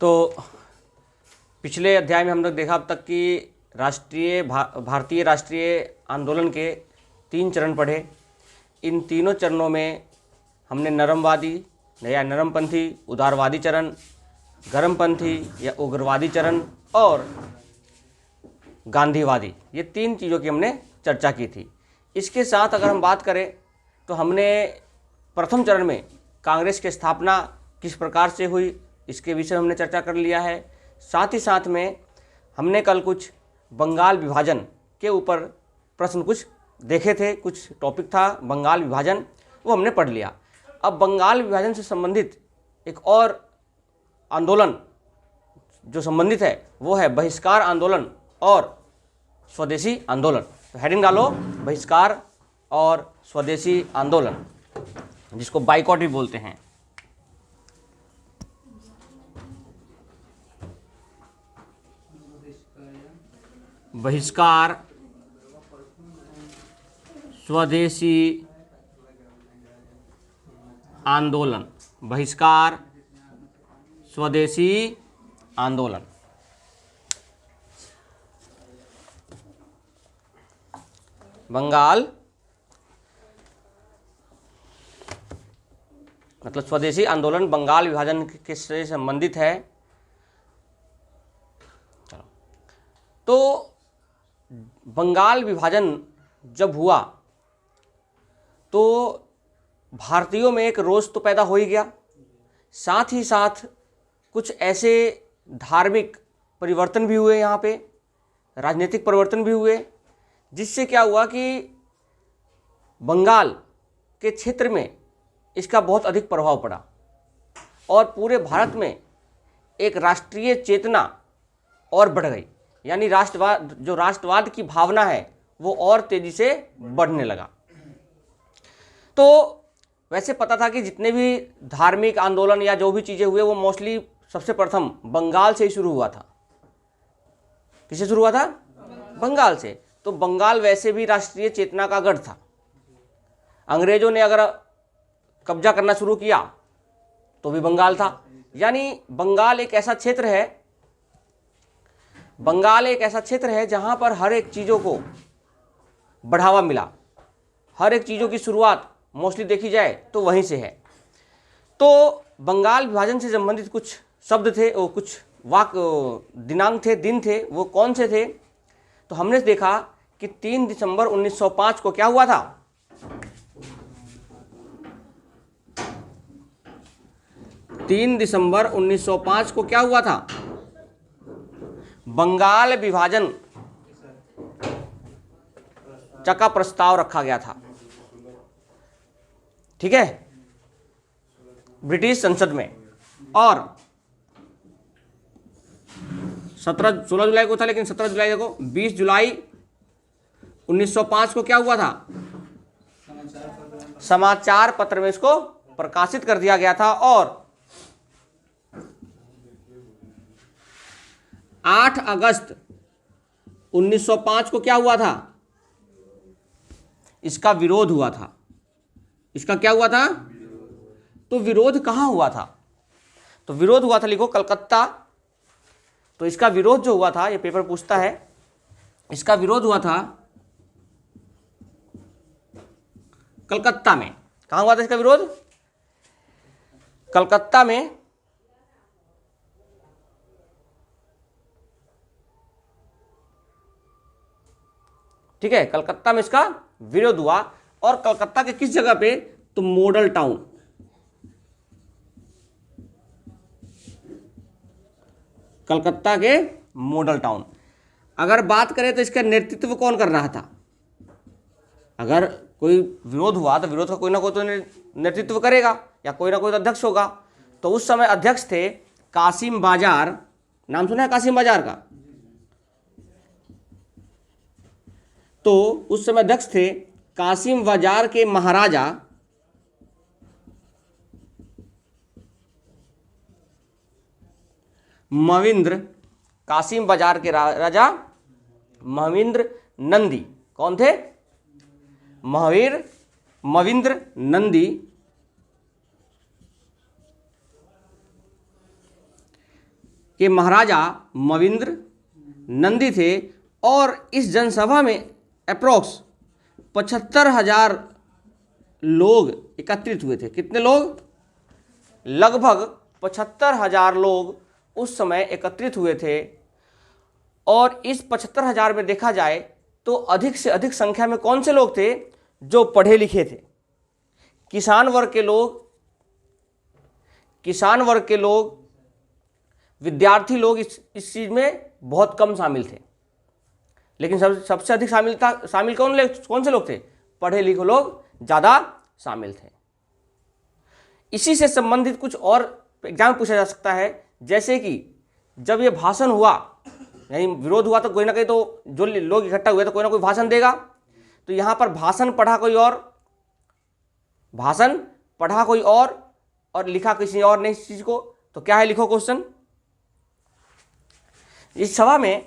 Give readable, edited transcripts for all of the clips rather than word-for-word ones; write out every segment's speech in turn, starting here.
तो पिछले अध्याय में हम लोग देखा अब तक कि भारतीय राष्ट्रीय आंदोलन के 3 चरण पढ़े। इन तीनों चरणों में हमने नरमवादी या नरमपंथी उदारवादी चरण, गर्मपंथी या उग्रवादी चरण और गांधीवादी, ये 3 चीज़ों की हमने चर्चा की थी। इसके साथ अगर हम बात करें तो हमने प्रथम चरण में कांग्रेस की स्थापना किस प्रकार से हुई, इसके विषय हमने चर्चा कर लिया है। साथ ही साथ में हमने कल कुछ बंगाल विभाजन के ऊपर प्रश्न कुछ देखे थे, कुछ टॉपिक था बंगाल विभाजन, वो हमने पढ़ लिया। अब बंगाल विभाजन से संबंधित एक और आंदोलन जो संबंधित है वो है बहिष्कार आंदोलन और स्वदेशी आंदोलन। तो हेडिंग डालो, बहिष्कार और स्वदेशी आंदोलन, जिसको बाइकॉट भी बोलते हैं। बहिष्कार, स्वदेशी आंदोलन, बहिष्कार, स्वदेशी आंदोलन। बंगाल मतलब स्वदेशी आंदोलन बंगाल विभाजन के से संबंधित है। चलो, तो बंगाल विभाजन जब हुआ तो भारतीयों में एक रोष तो पैदा हो ही गया, साथ ही साथ कुछ ऐसे धार्मिक परिवर्तन भी हुए, यहाँ पे राजनीतिक परिवर्तन भी हुए, जिससे क्या हुआ कि बंगाल के क्षेत्र में इसका बहुत अधिक प्रभाव पड़ा और पूरे भारत में एक राष्ट्रीय चेतना और बढ़ गई। यानी राष्ट्रवाद की भावना है वो और तेजी से बढ़ने लगा। तो वैसे पता था कि जितने भी धार्मिक आंदोलन या जो भी चीज़ें हुए वो मोस्टली सबसे प्रथम बंगाल से ही शुरू हुआ था। किससे शुरू हुआ था? बंगाल से। तो बंगाल वैसे भी राष्ट्रीय चेतना का गढ़ था। अंग्रेजों ने अगर कब्जा करना शुरू किया तो भी बंगाल था। यानी बंगाल एक ऐसा क्षेत्र है जहां पर हर एक चीज़ों को बढ़ावा मिला, हर एक चीज़ों की शुरुआत मोस्टली देखी जाए तो वहीं से है। तो बंगाल विभाजन से संबंधित कुछ शब्द थे, वो कुछ दिनांक थे, दिन थे, वो कौन से थे? तो हमने देखा कि 3 दिसंबर 1905 को क्या हुआ था? 3 दिसंबर 1905 को क्या हुआ था? बंगाल विभाजन का प्रस्ताव रखा गया था, ठीक है, ब्रिटिश संसद में। और 16 जुलाई को था, लेकिन 17 जुलाई देखो, 20 जुलाई 1905 को क्या हुआ था? समाचार पत्र में इसको प्रकाशित कर दिया गया था। और 8 अगस्त 1905 को क्या हुआ था? इसका विरोध हुआ था। इसका क्या हुआ था? तो विरोध कहाँ हुआ था? तो विरोध हुआ था, लिखो, कलकत्ता। तो इसका विरोध जो हुआ था, ये पेपर पूछता है, इसका विरोध हुआ था कलकत्ता में। कहाँ हुआ था इसका विरोध? कलकत्ता में। ठीक है, कलकत्ता में इसका विरोध हुआ। और कलकत्ता के किस जगह पे? तो मॉडल टाउन। कलकत्ता के मॉडल टाउन। अगर बात करें तो इसका नेतृत्व कौन कर रहा था? अगर कोई विरोध हुआ तो विरोध का कोई ना कोई तो नेतृत्व करेगा या कोई ना कोई तो अध्यक्ष होगा। तो उस समय अध्यक्ष थे कासिम बाजार। नाम सुना है कासिम बाजार का? तो उस समय अध्यक्ष थे कासिम बाजार के महाराजा मविंद्र। कासिम बाजार के राजा मविंद्र नंदी। कौन थे? मविंद्र नंदी के महाराजा मविंद्र नंदी थे और इस जनसभा में अप्रोक्स 75,000 लोग एकत्रित हुए थे। कितने लोग? लगभग 75,000 लोग उस समय एकत्रित हुए थे। और इस 75,000 में देखा जाए तो अधिक से अधिक संख्या में कौन से लोग थे? जो पढ़े लिखे थे। किसान वर्ग के लोग, विद्यार्थी लोग इस चीज में बहुत कम शामिल थे। लेकिन सबसे अधिक शामिल कौन से लोग थे? पढ़े लिखे लोग ज़्यादा शामिल थे। इसी से संबंधित कुछ और एग्जाम पूछा जा सकता है, जैसे कि जब ये भाषण हुआ, यानी विरोध हुआ, तो कोई ना कोई, तो जो लोग इकट्ठा हुए तो कोई ना कोई भाषण देगा। तो यहाँ पर भाषण पढ़ा कोई और लिखा किसी और ने इस चीज को। तो क्या है? लिखो क्वेश्चन। इस सभा में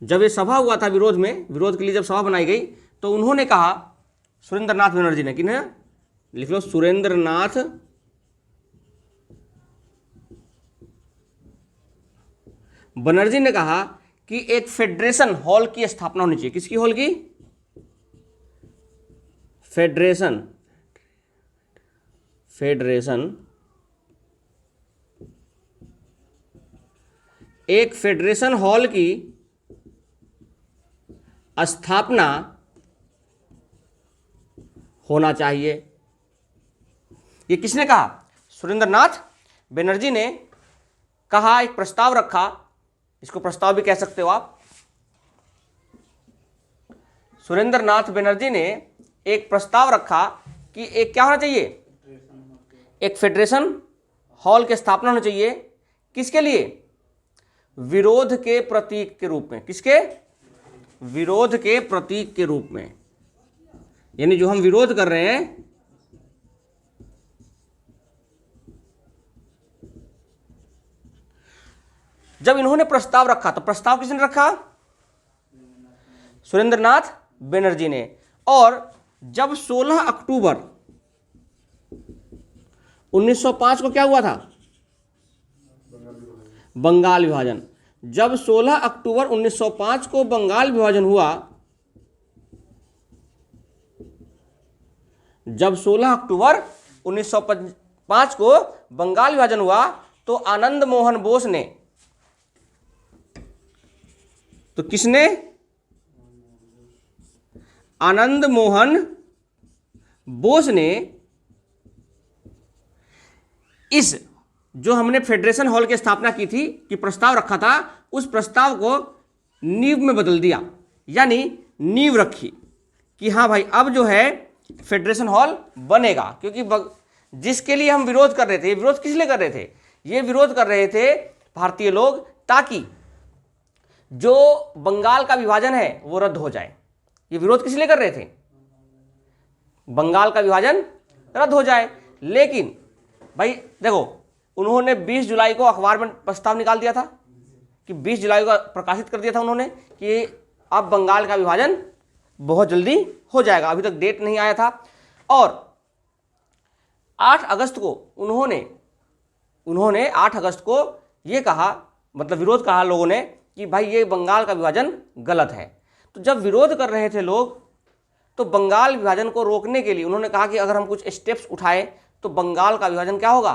जब ये सभा हुआ था विरोध के लिए जब सभा बनाई गई, तो उन्होंने कहा, सुरेंद्रनाथ बनर्जी ने, किन्हें? लिख लो, सुरेंद्रनाथ बनर्जी ने कहा कि एक फेडरेशन हॉल की स्थापना होनी चाहिए। किसकी हॉल की? फेडरेशन एक फेडरेशन हॉल की स्थापना होना चाहिए। ये किसने कहा? सुरेंद्रनाथ बनर्जी ने कहा, एक प्रस्ताव रखा। इसको प्रस्ताव भी कह सकते हो आप। सुरेंद्रनाथ बनर्जी ने एक प्रस्ताव रखा कि एक क्या होना चाहिए? एक फेडरेशन हॉल की स्थापना होनी चाहिए। किसके लिए? विरोध के प्रतीक के रूप में। किसके? विरोध के प्रतीक के रूप में। यानी जो हम विरोध कर रहे हैं, जब इन्होंने प्रस्ताव रखा, तो प्रस्ताव किसने रखा? सुरेंद्रनाथ बनर्जी ने। और जब 16 अक्टूबर 1905 को क्या हुआ था? बंगाल विभाजन। जब 16 अक्टूबर 1905 को बंगाल विभाजन हुआ, जब 16 अक्टूबर 1905 को बंगाल विभाजन हुआ, तो आनंद मोहन बोस ने, तो किसने? आनंद मोहन बोस ने इस जो हमने फेडरेशन हॉल की स्थापना की थी, कि प्रस्ताव रखा था, उस प्रस्ताव को नींव में बदल दिया। यानी नींव रखी कि हाँ भाई, अब जो है फेडरेशन हॉल बनेगा। क्योंकि जिसके लिए हम विरोध कर रहे थे, विरोध किस लिए कर रहे थे? ये विरोध कर रहे थे भारतीय लोग, ताकि जो बंगाल का विभाजन है वो रद्द हो जाए। ये विरोध किस लिए कर रहे थे? बंगाल का विभाजन रद्द हो जाए। लेकिन भाई देखो, उन्होंने 20 जुलाई को अखबार में प्रस्ताव निकाल दिया था, कि 20 जुलाई को प्रकाशित कर दिया था उन्होंने कि अब बंगाल का विभाजन बहुत जल्दी हो जाएगा। अभी तक डेट नहीं आया था। और 8 अगस्त को उन्होंने 8 अगस्त को ये कहा, मतलब विरोध कहा लोगों ने, कि भाई ये बंगाल का विभाजन गलत है। तो जब विरोध कर रहे थे लोग, तो बंगाल विभाजन को रोकने के लिए उन्होंने कहा कि अगर हम कुछ स्टेप्स उठाए तो बंगाल का विभाजन क्या होगा?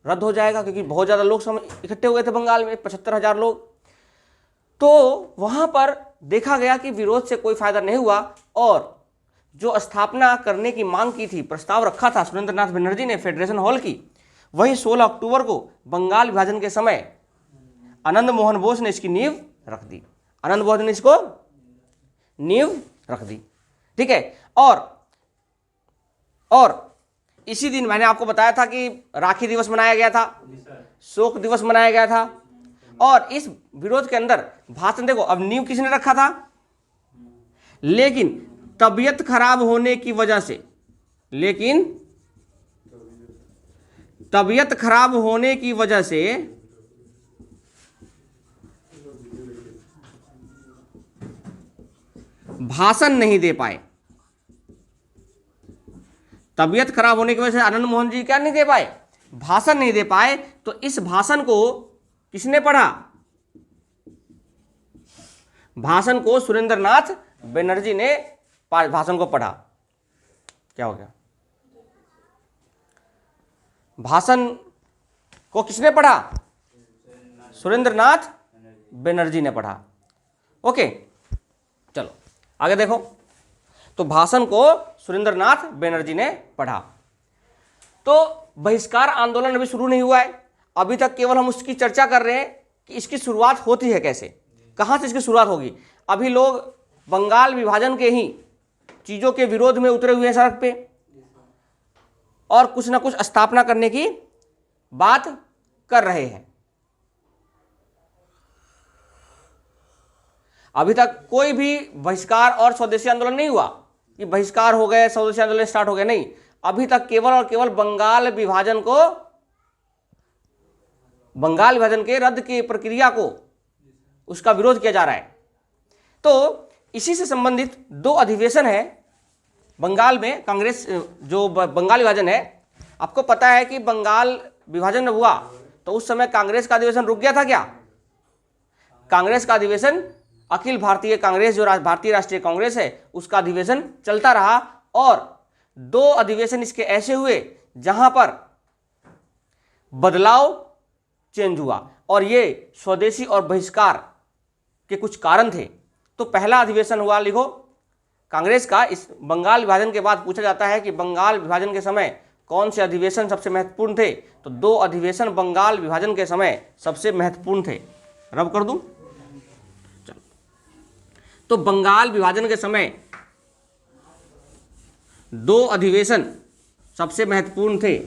रद्द हो जाएगा। क्योंकि बहुत ज़्यादा लोग इकट्ठे हो गए थे बंगाल में, 75,000 लोग। तो वहाँ पर देखा गया कि विरोध से कोई फायदा नहीं हुआ, और जो स्थापना करने की मांग की थी, प्रस्ताव रखा था सुरेंद्रनाथ बनर्जी ने फेडरेशन हॉल की, वही 16 अक्टूबर को बंगाल विभाजन के समय आनंद मोहन बोस ने इसकी नींव रख दी। आनंद बोस ने इसको नींव रख दी। ठीक है। और इसी दिन मैंने आपको बताया था कि राखी दिवस मनाया गया था, शोक दिवस मनाया गया था। और इस विरोध के अंदर भाषण, देखो अब नींव किसने रखा था? लेकिन तबीयत खराब होने की वजह से भाषण नहीं दे पाए। तबीयत खराब होने की वजह से आनंद मोहन जी क्या नहीं दे पाए? भाषण नहीं दे पाए, तो इस भाषण को किसने पढ़ा? भाषण को सुरेंद्रनाथ बनर्जी ने भाषण को पढ़ा। क्या हो गया? भाषण को किसने पढ़ा? सुरेंद्रनाथ बनर्जी ने पढ़ा। ओके, चलो आगे देखो। तो भाषण को सुरेंद्रनाथ बनर्जी ने पढ़ा। तो बहिष्कार आंदोलन अभी शुरू नहीं हुआ है, अभी तक केवल हम उसकी चर्चा कर रहे हैं कि इसकी शुरुआत होती है कैसे, कहाँ से इसकी शुरुआत होगी। अभी लोग बंगाल विभाजन के ही चीज़ों के विरोध में उतरे हुए हैं सड़क पे, और कुछ ना कुछ स्थापना करने की बात कर रहे हैं। अभी तक कोई भी बहिष्कार और स्वदेशी आंदोलन नहीं हुआ कि बहिष्कार हो गए, स्वदेशी आंदोलन स्टार्ट हो गया, नहीं। अभी तक केवल और केवल बंगाल विभाजन के रद्द की प्रक्रिया को, उसका विरोध किया जा रहा है। तो इसी से संबंधित 2 अधिवेशन है बंगाल में। कांग्रेस जो बंगाल विभाजन है, आपको पता है कि बंगाल विभाजन हुआ तो उस समय कांग्रेस का अधिवेशन रुक गया था क्या? कांग्रेस का अधिवेशन, अखिल भारतीय कांग्रेस जो भारतीय राष्ट्रीय कांग्रेस है, उसका अधिवेशन चलता रहा, और 2 अधिवेशन इसके ऐसे हुए जहां पर बदलाव चेंज हुआ, और ये स्वदेशी और बहिष्कार के कुछ कारण थे। तो पहला अधिवेशन हुआ, लिखो, कांग्रेस का। इस बंगाल विभाजन के बाद पूछा जाता है कि बंगाल विभाजन के समय कौन से अधिवेशन सबसे महत्वपूर्ण थे, तो 2 अधिवेशन बंगाल विभाजन के समय सबसे महत्वपूर्ण थे। रब कर दूं? चलो, तो बंगाल विभाजन के समय 2 अधिवेशन सबसे महत्वपूर्ण थे।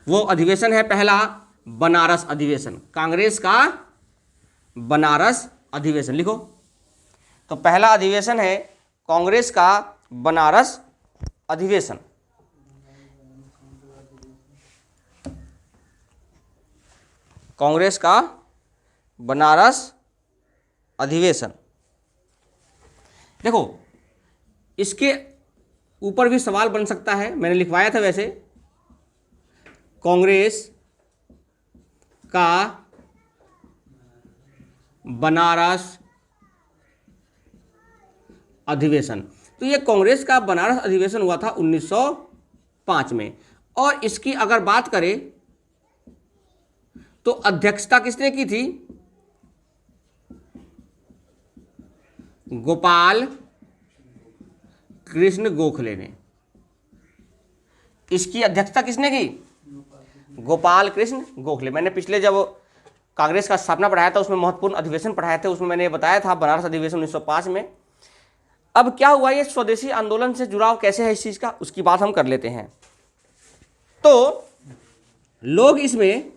वो अधिवेशन है पहला बनारस अधिवेशन, कांग्रेस का बनारस अधिवेशन, लिखो। तो पहला अधिवेशन है कांग्रेस का बनारस अधिवेशन। कांग्रेस का बनारस अधिवेशन। देखो, इसके ऊपर भी सवाल बन सकता है, मैंने लिखवाया था वैसे। कांग्रेस का बनारस अधिवेशन। तो ये कांग्रेस का बनारस अधिवेशन हुआ था 1905 में, और इसकी अगर बात करें तो अध्यक्षता किसने की थी? गोपाल कृष्ण गोखले ने। इसकी अध्यक्षता किसने की? गोपाल कृष्ण गोखले। मैंने पिछले जब कांग्रेस का स्थापना पढ़ाया था उसमें महत्वपूर्ण अधिवेशन पढ़ाए थे, उसमें मैंने बताया था बनारस अधिवेशन 1905 में। अब क्या हुआ, ये स्वदेशी आंदोलन से जुड़ाव कैसे है इस चीज का, उसकी बात हम कर लेते हैं। तो लोग इसमें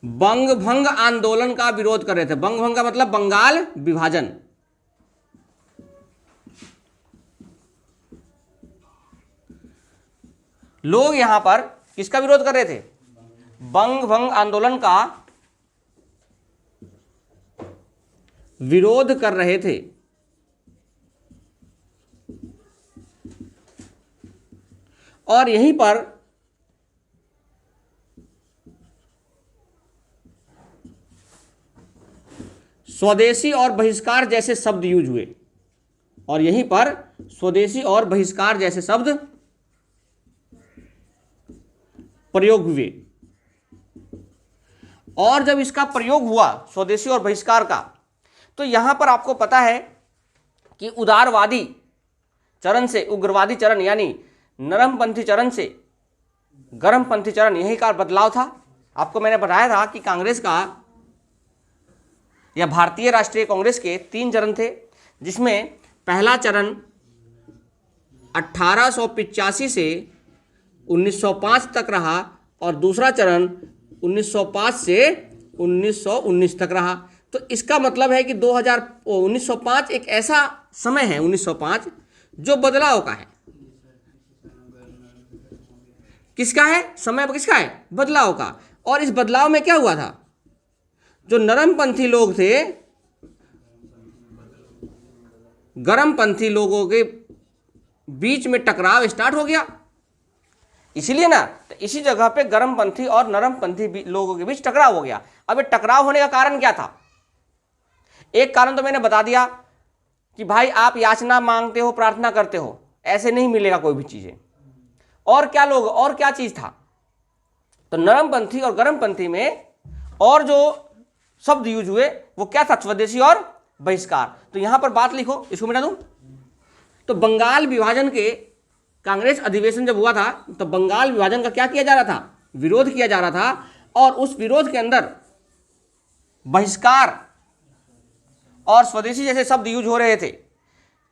बंग भंग आंदोलन का विरोध कर रहे थे। बंग भंग का मतलब बंगाल विभाजन। लोग यहां पर किसका विरोध कर रहे थे? बंग भंग आंदोलन का विरोध कर रहे थे। और यहीं पर स्वदेशी और बहिष्कार जैसे शब्द यूज हुए, और यहीं पर स्वदेशी और बहिष्कार जैसे शब्द प्रयोग हुए। और जब इसका प्रयोग हुआ स्वदेशी और बहिष्कार का, तो यहां पर आपको पता है कि उदारवादी चरण से उग्रवादी चरण यानी नरमपंथी चरण से गर्मपंथी चरण, यही का बदलाव था। आपको मैंने बताया था कि कांग्रेस का या भारतीय राष्ट्रीय कांग्रेस के 3 चरण थे, जिसमें पहला चरण 1885 से 1905 तक रहा, और दूसरा चरण 1905 से 1919 तक रहा। तो इसका मतलब है कि 1905 एक ऐसा समय है, 1905 जो बदलाव का है। किसका है? समय किसका है? बदलाव का। और इस बदलाव में क्या हुआ था? जो नरमपंथी लोग थे, गर्मपंथी लोगों के बीच में टकराव स्टार्ट हो गया, इसीलिए ना, तो इसी जगह पे गर्मपंथी और नरमपंथी लोगों के बीच टकराव हो गया। अब ये टकराव होने का कारण क्या था? एक कारण तो मैंने बता दिया कि भाई आप याचना मांगते हो, प्रार्थना करते हो, ऐसे नहीं मिलेगा कोई भी चीजें। और क्या लोग, और क्या चीज था? तो नरमपंथी और गर्मपंथी में और जो शब्द यूज हुए वो क्या था? स्वदेशी और बहिष्कार। तो यहां पर बात लिखो, इसको मिटा दूं। तो बंगाल विभाजन के कांग्रेस अधिवेशन जब हुआ था तो बंगाल विभाजन का क्या किया जा रहा था? विरोध किया जा रहा था, और उस विरोध के अंदर बहिष्कार और स्वदेशी जैसे शब्द यूज हो रहे थे।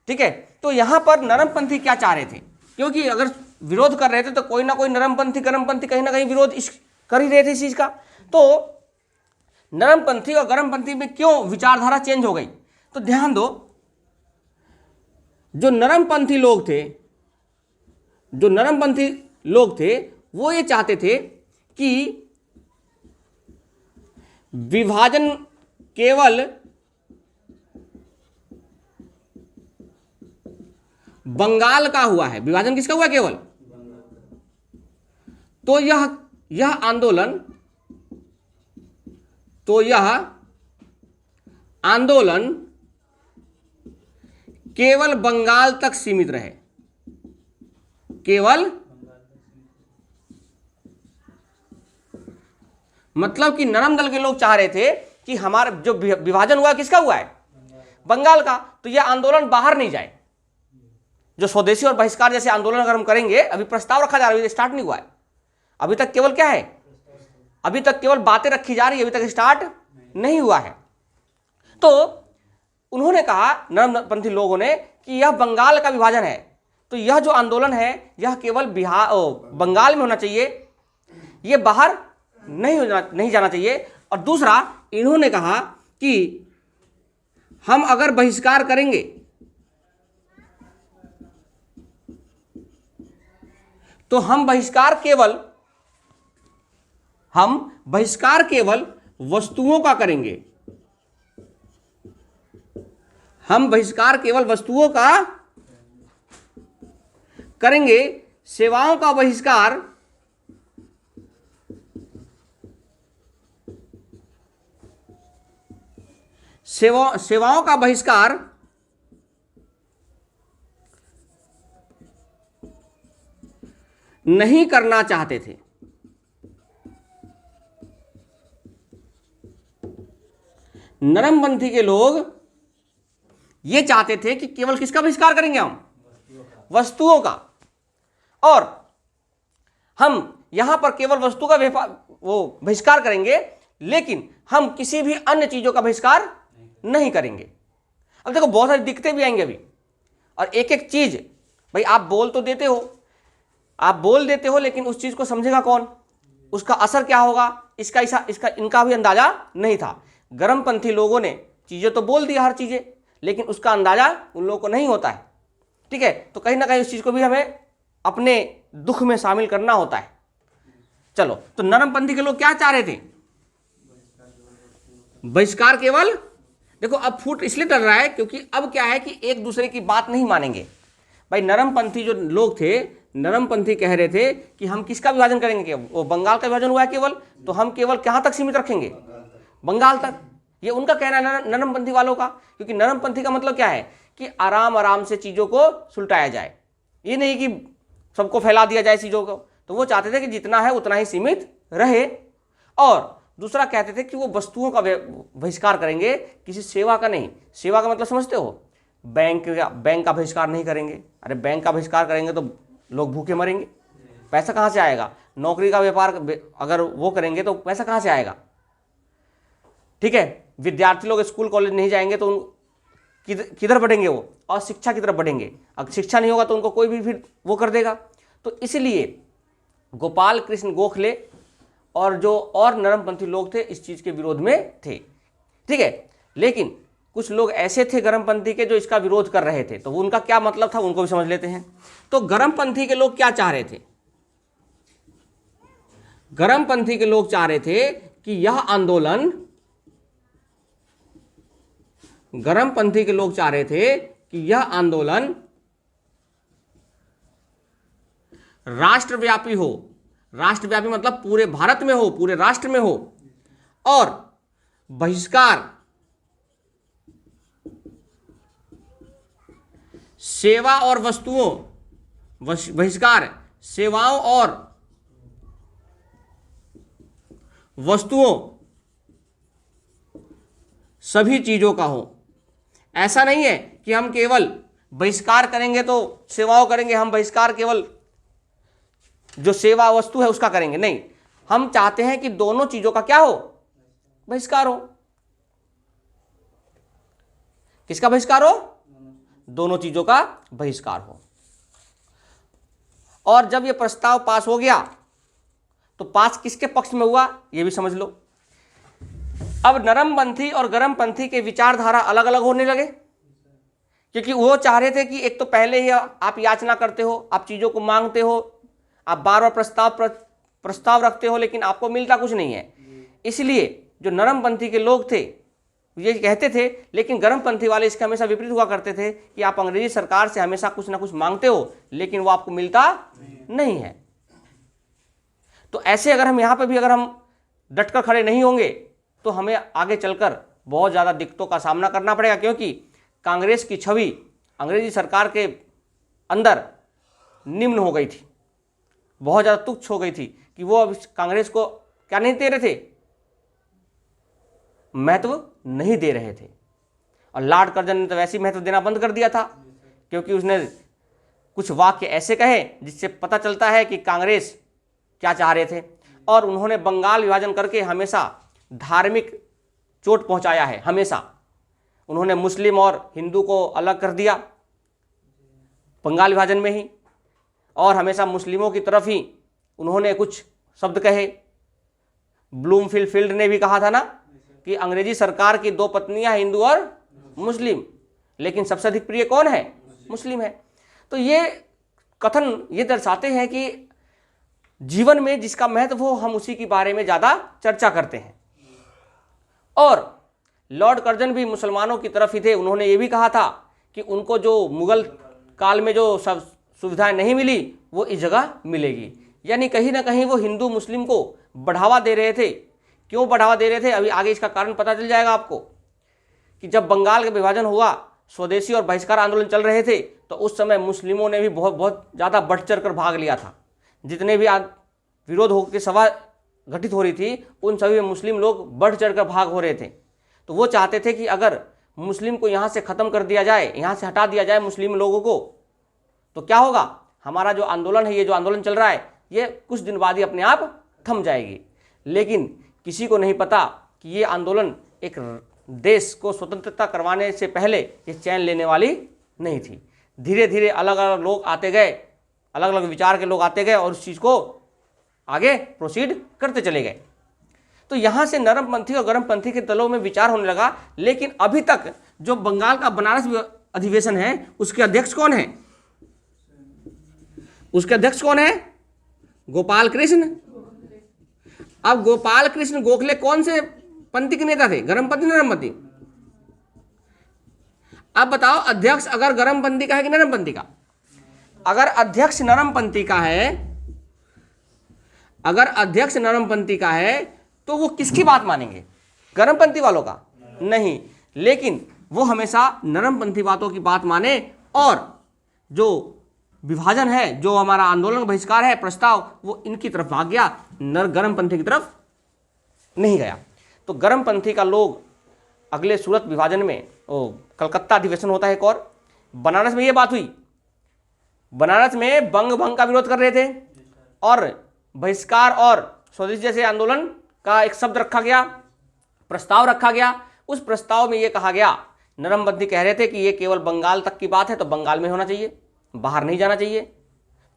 ठीक है, तो यहां पर नरमपंथी क्या चाह रहे थे? क्योंकि अगर विरोध कर रहे थे तो कोई ना कोई नरमपंथी गर्मपंथी कहीं ना कहीं विरोध कर ही रहे थे इस चीज का। तो नरमपंथी और गर्मपंथी में क्यों विचारधारा चेंज हो गई? तो ध्यान दो, जो नरमपंथी लोग थे वो ये चाहते थे कि विभाजन केवल बंगाल का हुआ है। विभाजन किसका हुआ? केवल। तो यह आंदोलन केवल बंगाल तक सीमित रहे, केवल। मतलब कि नरम दल के लोग चाह रहे थे कि हमारा जो विभाजन हुआ किसका हुआ है? बंगाल का। तो यह आंदोलन बाहर नहीं जाए। जो स्वदेशी और बहिष्कार जैसे आंदोलन अगर हम करेंगे, अभी प्रस्ताव रखा जा रहा है, स्टार्ट नहीं हुआ है अभी तक, केवल क्या है? अभी तक केवल बातें रखी जा रही है, अभी तक स्टार्ट नहीं हुआ है। तो उन्होंने कहा, नरमपंथी लोगों ने, कि यह बंगाल का विभाजन है, तो यह जो आंदोलन है यह केवल बंगाल में होना चाहिए, यह बाहर नहीं जाना चाहिए। और दूसरा, इन्होंने कहा कि हम अगर बहिष्कार करेंगे तो हम बहिष्कार केवल वस्तुओं का करेंगे। हम बहिष्कार केवल वस्तुओं का करेंगे, सेवाओं का बहिष्कार सेवाओं का बहिष्कार नहीं करना चाहते थे। नरमपंथी के लोग ये चाहते थे कि केवल किसका बहिष्कार करेंगे? हम वस्तुओं का। और हम यहां पर केवल वस्तु का बहिष्कार करेंगे, लेकिन हम किसी भी अन्य चीजों का बहिष्कार नहीं करेंगे। अब देखो, बहुत सारी दिक्कतें भी आएंगे अभी, और एक एक चीज, भाई आप बोल तो देते हो, आप बोल देते हो, लेकिन उस चीज को समझेगा कौन? उसका असर क्या होगा? इनका भी अंदाजा नहीं था। गर्मपंथी लोगों ने चीजें तो बोल दी हर चीजें, लेकिन उसका अंदाजा उन लोगों को नहीं होता है। ठीक है, तो कहीं ना कहीं उस चीज को भी हमें अपने दुख में शामिल करना होता है। चलो, तो नरमपंथी के लोग क्या चाह रहे थे? बहिष्कार केवल। देखो, अब फूट इसलिए डर रहा है क्योंकि अब क्या है कि एक दूसरे की बात नहीं मानेंगे। भाई नरमपंथी जो लोग थे, नरमपंथी कह रहे थे कि हम किसका विभाजन करेंगे? वो बंगाल का विभाजन हुआ है केवल, तो हम केवल कहां तक सीमित रखेंगे? बंगाल तक। ये उनका कहना है नरमपंथी वालों का, क्योंकि नरमपंथी का मतलब क्या है कि आराम आराम से चीजों को सुलटाया जाए, ये नहीं कि सबको फैला दिया जाए चीजों को। तो वो चाहते थे कि जितना है उतना ही सीमित रहे। और दूसरा कहते थे कि वो वस्तुओं का बहिष्कार करेंगे, किसी सेवा का नहीं। सेवा का मतलब समझते हो? बैंक का बहिष्कार नहीं करेंगे। अरे बैंक का बहिष्कार करेंगे तो लोग भूखे मरेंगे, पैसा कहाँ से आएगा? नौकरी का व्यापार अगर वो करेंगे तो पैसा कहाँ से आएगा? ठीक है, विद्यार्थी लोग स्कूल कॉलेज नहीं जाएंगे तो किधर बढ़ेंगे? वो और शिक्षा की तरफ बढ़ेंगे। अगर शिक्षा नहीं होगा तो उनको कोई भी फिर वो कर देगा। तो इसलिए गोपाल कृष्ण गोखले और जो और नरमपंथी लोग थे इस चीज के विरोध में थे। ठीक है, लेकिन कुछ लोग ऐसे थे गर्मपंथी के जो इसका विरोध कर रहे थे, तो उनका क्या मतलब था उनको भी समझ लेते हैं। तो गर्मपंथी के लोग क्या चाह रहे थे? गर्मपंथी के लोग चाह रहे थे कि यह आंदोलन, गर्मपंथी के लोग चाह रहे थे कि यह आंदोलन राष्ट्रव्यापी हो, राष्ट्रव्यापी मतलब पूरे भारत में हो, पूरे राष्ट्र में हो, और बहिष्कार सेवा और वस्तुओं, बहिष्कार सेवाओं और वस्तुओं सभी चीजों का हो। ऐसा नहीं है कि हम केवल बहिष्कार करेंगे तो सेवाओं करेंगे, हम बहिष्कार केवल जो सेवा वस्तु है उसका करेंगे, नहीं, हम चाहते हैं कि दोनों चीजों का क्या हो, बहिष्कार हो। किसका बहिष्कार हो, दोनों चीजों का बहिष्कार हो। और जब यह प्रस्ताव पास हो गया तो पास किसके पक्ष में हुआ यह भी समझ लो। अब नरमपंथी और गरमपंथी के विचारधारा अलग अलग होने लगे, क्योंकि वो चाह रहे थे कि एक तो पहले ही आप याचना करते हो, आप चीजों को मांगते हो, आप बार बार प्रस्ताव रखते हो, लेकिन आपको मिलता कुछ नहीं है। इसलिए जो नरमपंथी के लोग थे ये कहते थे, लेकिन गरमपंथी वाले इसके हमेशा विपरीत हुआ करते थे कि आप अंग्रेजी सरकार से हमेशा कुछ ना कुछ मांगते हो, लेकिन वो आपको मिलता नहीं है। तो ऐसे अगर हम यहाँ पे भी अगर हम डटकर खड़े नहीं होंगे तो हमें आगे चलकर बहुत ज़्यादा दिक्कतों का सामना करना पड़ेगा, क्योंकि कांग्रेस की छवि अंग्रेजी सरकार के अंदर निम्न हो गई थी, बहुत ज़्यादा तुच्छ हो गई थी कि वो अब कांग्रेस को क्या नहीं दे रहे थे, महत्व नहीं दे रहे थे। और लॉर्ड कर्जन ने तो वैसे ही महत्व देना बंद कर दिया था, क्योंकि उसने कुछ वाक्य ऐसे कहे जिससे पता चलता है कि कांग्रेस क्या चाह रहे थे। और उन्होंने बंगाल विभाजन करके हमेशा धार्मिक चोट पहुंचाया है, हमेशा उन्होंने मुस्लिम और हिंदू को अलग कर दिया बंगाल विभाजन में ही, और हमेशा मुस्लिमों की तरफ ही उन्होंने कुछ शब्द कहे। ब्लूमफील्ड ने भी कहा था ना कि अंग्रेजी सरकार की दो पत्नियां हिंदू और मुस्लिम, लेकिन सबसे अधिक प्रिय कौन है, मुस्लिम है। तो ये कथन ये दर्शाते हैं कि जीवन में जिसका महत्व हो हम उसी के बारे में ज़्यादा चर्चा करते हैं। और लॉर्ड कर्जन भी मुसलमानों की तरफ ही थे, उन्होंने ये भी कहा था कि उनको जो मुगल काल में जो सब सुविधाएं नहीं मिली वो इस जगह मिलेगी। यानी कहीं ना कहीं वो हिंदू मुस्लिम को बढ़ावा दे रहे थे। क्यों बढ़ावा दे रहे थे, अभी आगे इसका कारण पता चल जाएगा आपको, कि जब बंगाल का विभाजन हुआ, स्वदेशी और बहिष्कार आंदोलन चल रहे थे, तो उस समय मुस्लिमों ने भी बहुत ज़्यादा बढ़ चढ़ कर भाग लिया था। जितने भी विरोध होकर सभा घटित हो रही थी उन सभी में मुस्लिम लोग बढ़ चढ़ कर भाग हो रहे थे। तो वो चाहते थे कि अगर मुस्लिम को यहाँ से ख़त्म कर दिया जाए, यहाँ से हटा दिया जाए मुस्लिम लोगों को, तो क्या होगा, हमारा जो आंदोलन है, ये जो आंदोलन चल रहा है, ये कुछ दिन बाद ही अपने आप थम जाएगी। लेकिन किसी को नहीं पता कि ये आंदोलन एक देश को स्वतंत्रता करवाने से पहले ये चैन लेने वाली नहीं थी। धीरे धीरे अलग अलग लोग आते गए, अलग अलग विचार के लोग आते गए और उस चीज़ को आगे प्रोसीड करते चले गए। तो यहाँ से नरमपंथी और गरमपंथी के दलों में विचार होने लगा। लेकिन अभी तक जो बंगाल का बनारस अधिवेशन है उसके अध्यक्ष कौन है, उसके अध्यक्ष कौन है, गोपाल कृष्ण। अब गोपाल कृष्ण गोखले कौन से पंथी के नेता थे, गरमपंथी नरमपंथी? अब बताओ अध्यक्ष अगर गरमपंथी का है कि नरमपंथी का? अगर अध्यक्ष नरमपंथी का है, अगर अध्यक्ष नरमपंथी का है तो वो किसकी बात मानेंगे, गरमपंथी वालों का? नहीं, लेकिन वो हमेशा नरमपंथी बातों की बात माने। और जो विभाजन है, जो हमारा आंदोलन बहिष्कार है प्रस्ताव, वो इनकी तरफ भाग गया, गरमपंथी की तरफ नहीं गया। तो गरमपंथी का लोग अगले सूरत विभाजन में, कलकत्ता अधिवेशन होता है एक और, बनारस में ये बात हुई, बनारस में बंग भंग का विरोध कर रहे थे और बहिष्कार और स्वदेशी जैसे आंदोलन का एक शब्द रखा गया, प्रस्ताव रखा गया। उस प्रस्ताव में ये कहा गया, नरमपंथी कह रहे थे कि ये केवल बंगाल तक की बात है, तो बंगाल में होना चाहिए, बाहर नहीं जाना चाहिए।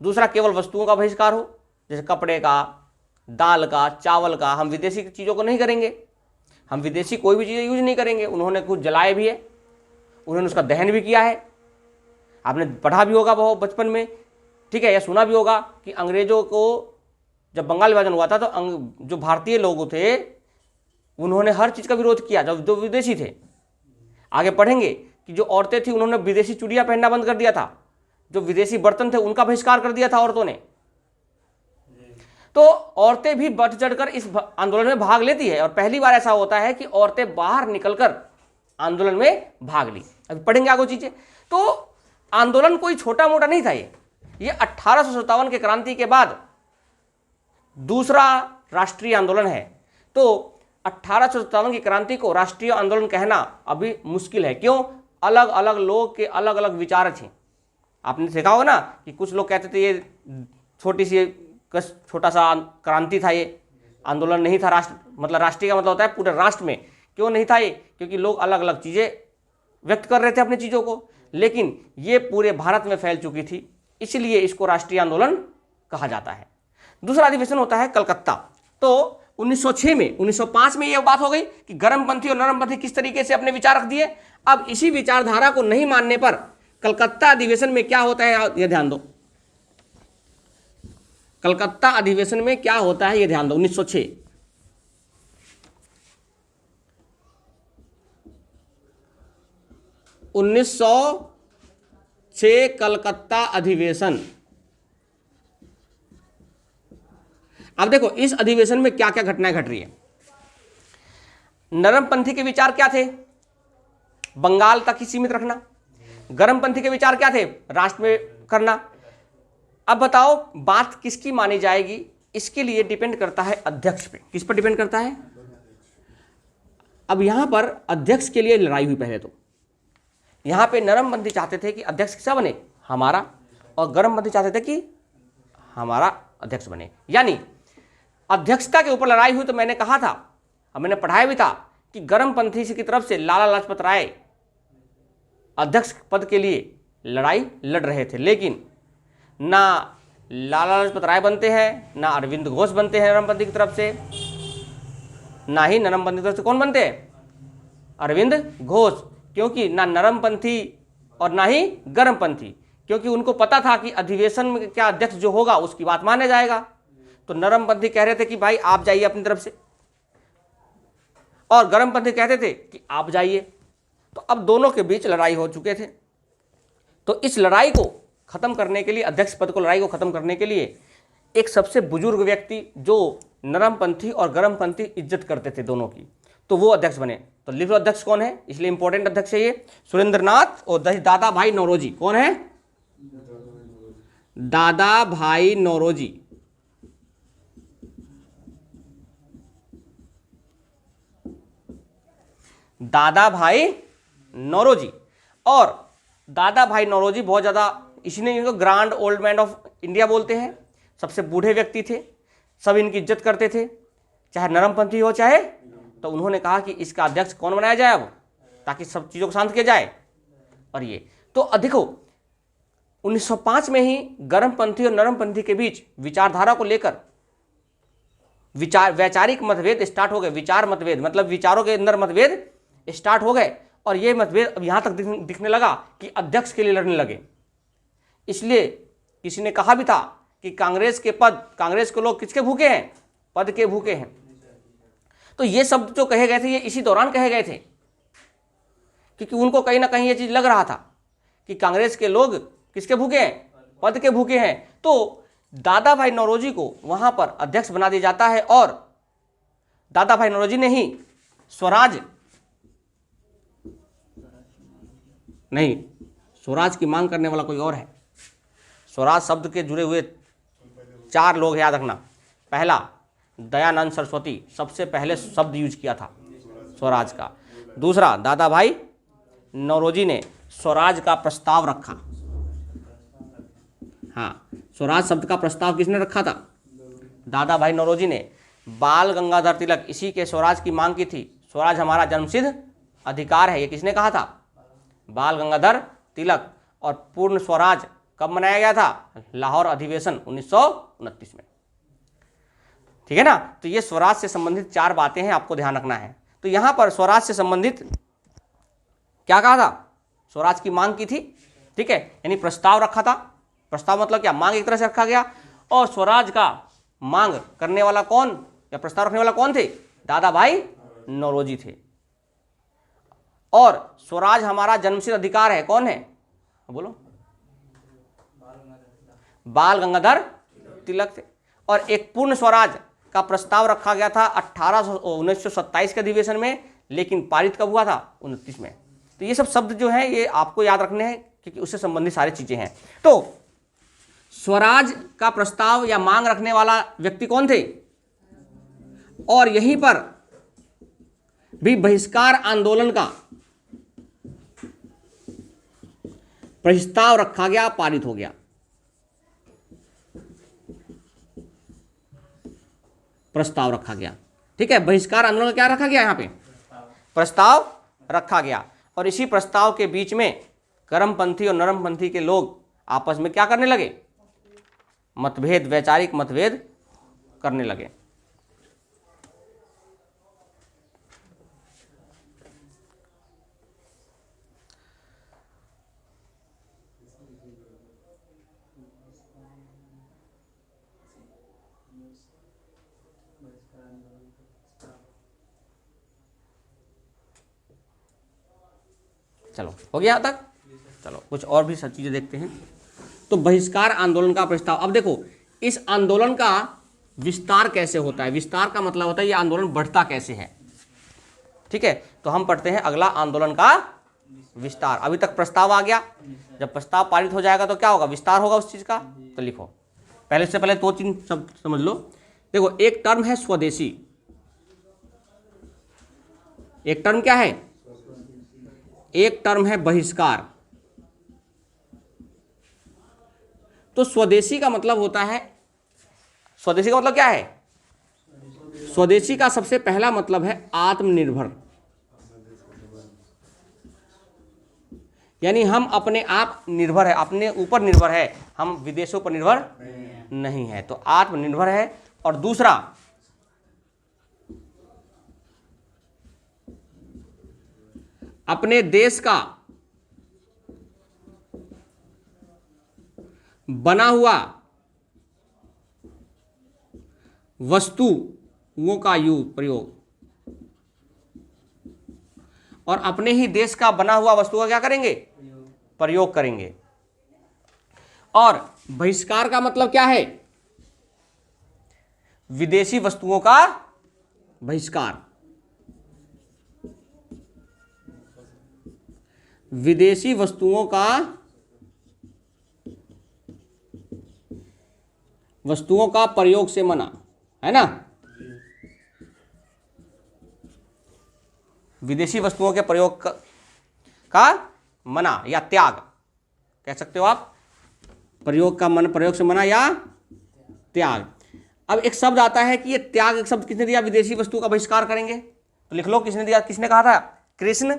दूसरा, केवल वस्तुओं का बहिष्कार हो, जैसे कपड़े का, दाल का, चावल का, हम विदेशी चीज़ों को नहीं करेंगे, हम विदेशी कोई भी चीज़ें यूज नहीं करेंगे। उन्होंने कुछ जलाए भी है, उन्होंने उसका दहन भी किया है, आपने पढ़ा भी होगा बहुत बचपन में, ठीक है, या सुना भी होगा कि अंग्रेजों को जब बंगाल विभाजन हुआ था तो जो भारतीय लोग थे उन्होंने हर चीज़ का विरोध किया, जब जो विदेशी थे। आगे पढ़ेंगे कि जो औरतें थी उन्होंने विदेशी चूड़ियाँ पहनना बंद कर दिया था, जो विदेशी बर्तन थे उनका बहिष्कार कर दिया था औरतों ने। तो औरतें भी बढ़ चढ़कर इस आंदोलन में भाग लेती है, और पहली बार ऐसा होता है कि औरतें बाहर निकलकर आंदोलन में भाग ली। अभी पढ़ेंगे आगे चीजें। तो आंदोलन कोई छोटा मोटा नहीं था, ये 1857 के क्रांति के बाद दूसरा राष्ट्रीय आंदोलन है। तो 1857 की क्रांति को राष्ट्रीय आंदोलन कहना अभी मुश्किल है। क्यों? अलग अलग लोग के अलग अलग विचार थे। आपने देखा होगा ना कि कुछ लोग कहते थे ये छोटा सा क्रांति था, ये आंदोलन नहीं था। राष्ट्रीय का मतलब होता है पूरे राष्ट्र में। क्यों नहीं था ये? क्योंकि लोग अलग अलग चीज़ें व्यक्त कर रहे थे अपनी चीज़ों को, लेकिन ये पूरे भारत में फैल चुकी थी, इसलिए इसको राष्ट्रीय आंदोलन कहा जाता है। दूसरा अधिवेशन होता है कलकत्ता। तो 1906 में 1905 में यह बात हो गई कि गर्मपंथी और नरमपंथी किस तरीके से अपने विचार रख दिए। अब इसी विचारधारा को नहीं मानने पर कलकत्ता अधिवेशन में क्या होता है, यह ध्यान दो। कलकत्ता अधिवेशन में क्या होता है, यह ध्यान दो। 1906 कलकत्ता अधिवेशन। अब देखो इस अधिवेशन में क्या क्या घटनाएं घट रही है। नरमपंथी के विचार क्या थे? बंगाल तक ही सीमित रखना। गर्मपंथी के विचार क्या थे? राष्ट्र में करना। अब बताओ बात किसकी मानी जाएगी, इसके लिए डिपेंड करता है अध्यक्ष पे। किस पर डिपेंड करता है? अब यहां पर अध्यक्ष के लिए लड़ाई हुई। पहले तो यहां पे नरमपंथी चाहते थे कि अध्यक्ष किसका बने? हमारा। और गर्मपंथी चाहते थे कि हमारा अध्यक्ष बने। यानी अध्यक्षता के ऊपर लड़ाई हुई। तो मैंने कहा था और मैंने पढ़ाया भी था कि गर्मपंथी की तरफ से लाला लाजपत राय अध्यक्ष पद के लिए लड़ाई लड़ रहे थे, लेकिन ना लाला लाजपत राय बनते हैं, ना अरविंद घोष बनते हैं नरमपंथी की तरफ से, ना ही नरमपंथी की तरफ से कौन बनते हैं? अरविंद घोष। क्योंकि ना नरमपंथी और ना ही गर्मपंथी, क्योंकि उनको पता था कि अधिवेशन में क्या अध्यक्ष जो होगा उसकी बात माने जाएगा। तो नरमपंथी कह रहे थे कि भाई आप जाइए अपनी तरफ से, और गर्मपंथी कहते थे कि आप जाइए। तो अब दोनों के बीच लड़ाई हो चुके थे। तो इस लड़ाई को खत्म करने के लिए, अध्यक्ष पद को, लड़ाई को खत्म करने के लिए एक सबसे बुजुर्ग व्यक्ति जो नरमपंथी और गर्मपंथी इज्जत करते थे दोनों की, तो वो अध्यक्ष बने। तो लिख लो अध्यक्ष कौन है, इसलिए इंपॉर्टेंट अध्यक्ष है ये। सुरेंद्रनाथ और दादा भाई नौरोजी। कौन है? दादा भाई नौरोजी। दादा भाई नौरोजी। और दादा भाई नौरोजी बहुत ज़्यादा, इसलिए इनको grand old man of India बोलते हैं। सबसे बूढ़े व्यक्ति थे, सब इनकी इज्जत करते थे, चाहे नरमपंथी हो चाहे। तो उन्होंने कहा कि इसका अध्यक्ष कौन बनाया जाए अब, ताकि सब चीज़ों को शांत किया जाए। और ये तो देखो 1905 में ही गर्मपंथी और नरमपंथी के बीच विचारधारा को लेकर वैचारिक मतभेद स्टार्ट हो गए। विचार मतभेद मतलब विचारों के अंदर मतभेद स्टार्ट हो गए, और ये मतभेद अब यहां तक दिखने लगा कि अध्यक्ष के लिए लड़ने लगे। इसलिए किसी ने कहा भी था कि कांग्रेस के लोग किसके भूखे हैं? पद के भूखे हैं। तो ये शब्द जो कहे गए थे ये इसी दौरान कहे गए थे, क्योंकि उनको कहीं ना कहीं ये चीज लग रहा था कि कांग्रेस के लोग किसके भूखे हैं? पद के भूखे हैं। तो दादा भाई नौरोजी को वहां पर अध्यक्ष बना दिया जाता है, और दादा भाई नौरोजी ने ही स्वराज की मांग करने वाला कोई और है। स्वराज शब्द के जुड़े हुए 4 लोग याद रखना। पहला दयानंद सरस्वती, सबसे पहले शब्द यूज किया था स्वराज का। दूसरा दादा भाई नौरोजी ने स्वराज का प्रस्ताव रखा। हाँ, स्वराज शब्द का प्रस्ताव किसने रखा था? दादा भाई नौरोजी ने। बाल गंगाधर तिलक इसी के स्वराज की मांग की थी। स्वराज हमारा जन्मसिद्ध अधिकार है, ये किसने कहा था? बाल गंगाधर तिलक। और पूर्ण स्वराज कब मनाया गया था? लाहौर अधिवेशन 1929 में। ठीक है ना। तो ये स्वराज से संबंधित 4 बातें हैं, आपको ध्यान रखना है। तो यहां पर स्वराज से संबंधित क्या कहा था? स्वराज की मांग की थी। ठीक है, यानी प्रस्ताव रखा था। प्रस्ताव मतलब क्या? मांग एक तरह से रखा गया। और स्वराज का मांग करने वाला कौन, या प्रस्ताव रखने वाला कौन थे? दादा भाई नौरोजी थे। और स्वराज हमारा जन्मसिद्ध अधिकार है, कौन है? बोलो। बाल गंगाधर तिलक थे। और एक पूर्ण स्वराज का प्रस्ताव रखा गया था 1927 के अधिवेशन में, लेकिन पारित कब हुआ था? 29 में। तो ये सब शब्द जो हैं ये आपको याद रखने हैं क्योंकि उससे संबंधित सारी चीजें हैं। तो स्वराज का प्रस्ताव या मांग रखने वाला व्यक्ति कौन थे? और यहीं पर भी बहिष्कार आंदोलन का प्रस्ताव रखा गया, पारित हो गया। प्रस्ताव रखा गया, ठीक है। बहिष्कार आंदोलन का क्या रखा गया? यहां पे प्रस्ताव रखा गया। और इसी प्रस्ताव के बीच में कर्मपंथी और नरमपंथी के लोग आपस में क्या करने लगे? मतभेद, वैचारिक मतभेद करने लगे। चलो हो गया यहाँ तक। चलो कुछ और भी सब चीजें देखते हैं। तो बहिष्कार आंदोलन का प्रस्ताव, अब देखो इस आंदोलन का विस्तार कैसे होता है। विस्तार का मतलब होता है ये आंदोलन बढ़ता कैसे है, ठीक है। तो हम पढ़ते हैं अगला, आंदोलन का विस्तार। अभी तक प्रस्ताव आ गया, जब प्रस्ताव पारित हो जाएगा तो क्या होगा? विस्तार होगा उस चीज का। तो लिखो, पहले से पहले 2-3 सब समझ लो। देखो एक टर्म है स्वदेशी, एक टर्म क्या है? एक टर्म है बहिष्कार। तो स्वदेशी का मतलब होता है, स्वदेशी का मतलब क्या है? स्वदेशी का सबसे पहला मतलब है आत्मनिर्भर, यानी हम अपने आप निर्भर है, अपने ऊपर निर्भर है, हम विदेशों पर निर्भर नहीं है। तो आत्मनिर्भर है। और दूसरा अपने देश का बना हुआ वस्तुओं का प्रयोग, और अपने ही देश का बना हुआ वस्तुओं का क्या करेंगे? प्रयोग करेंगे। और बहिष्कार का मतलब क्या है? विदेशी वस्तुओं का बहिष्कार। विदेशी वस्तुओं का प्रयोग से मना, है ना। विदेशी वस्तुओं के प्रयोग का मना या त्याग कह सकते हो आप। प्रयोग से मना या त्याग। अब एक शब्द आता है कि ये त्याग एक शब्द किसने दिया? विदेशी वस्तु का बहिष्कार करेंगे। तो लिख लो किसने दिया, किसने कहा था? कृष्ण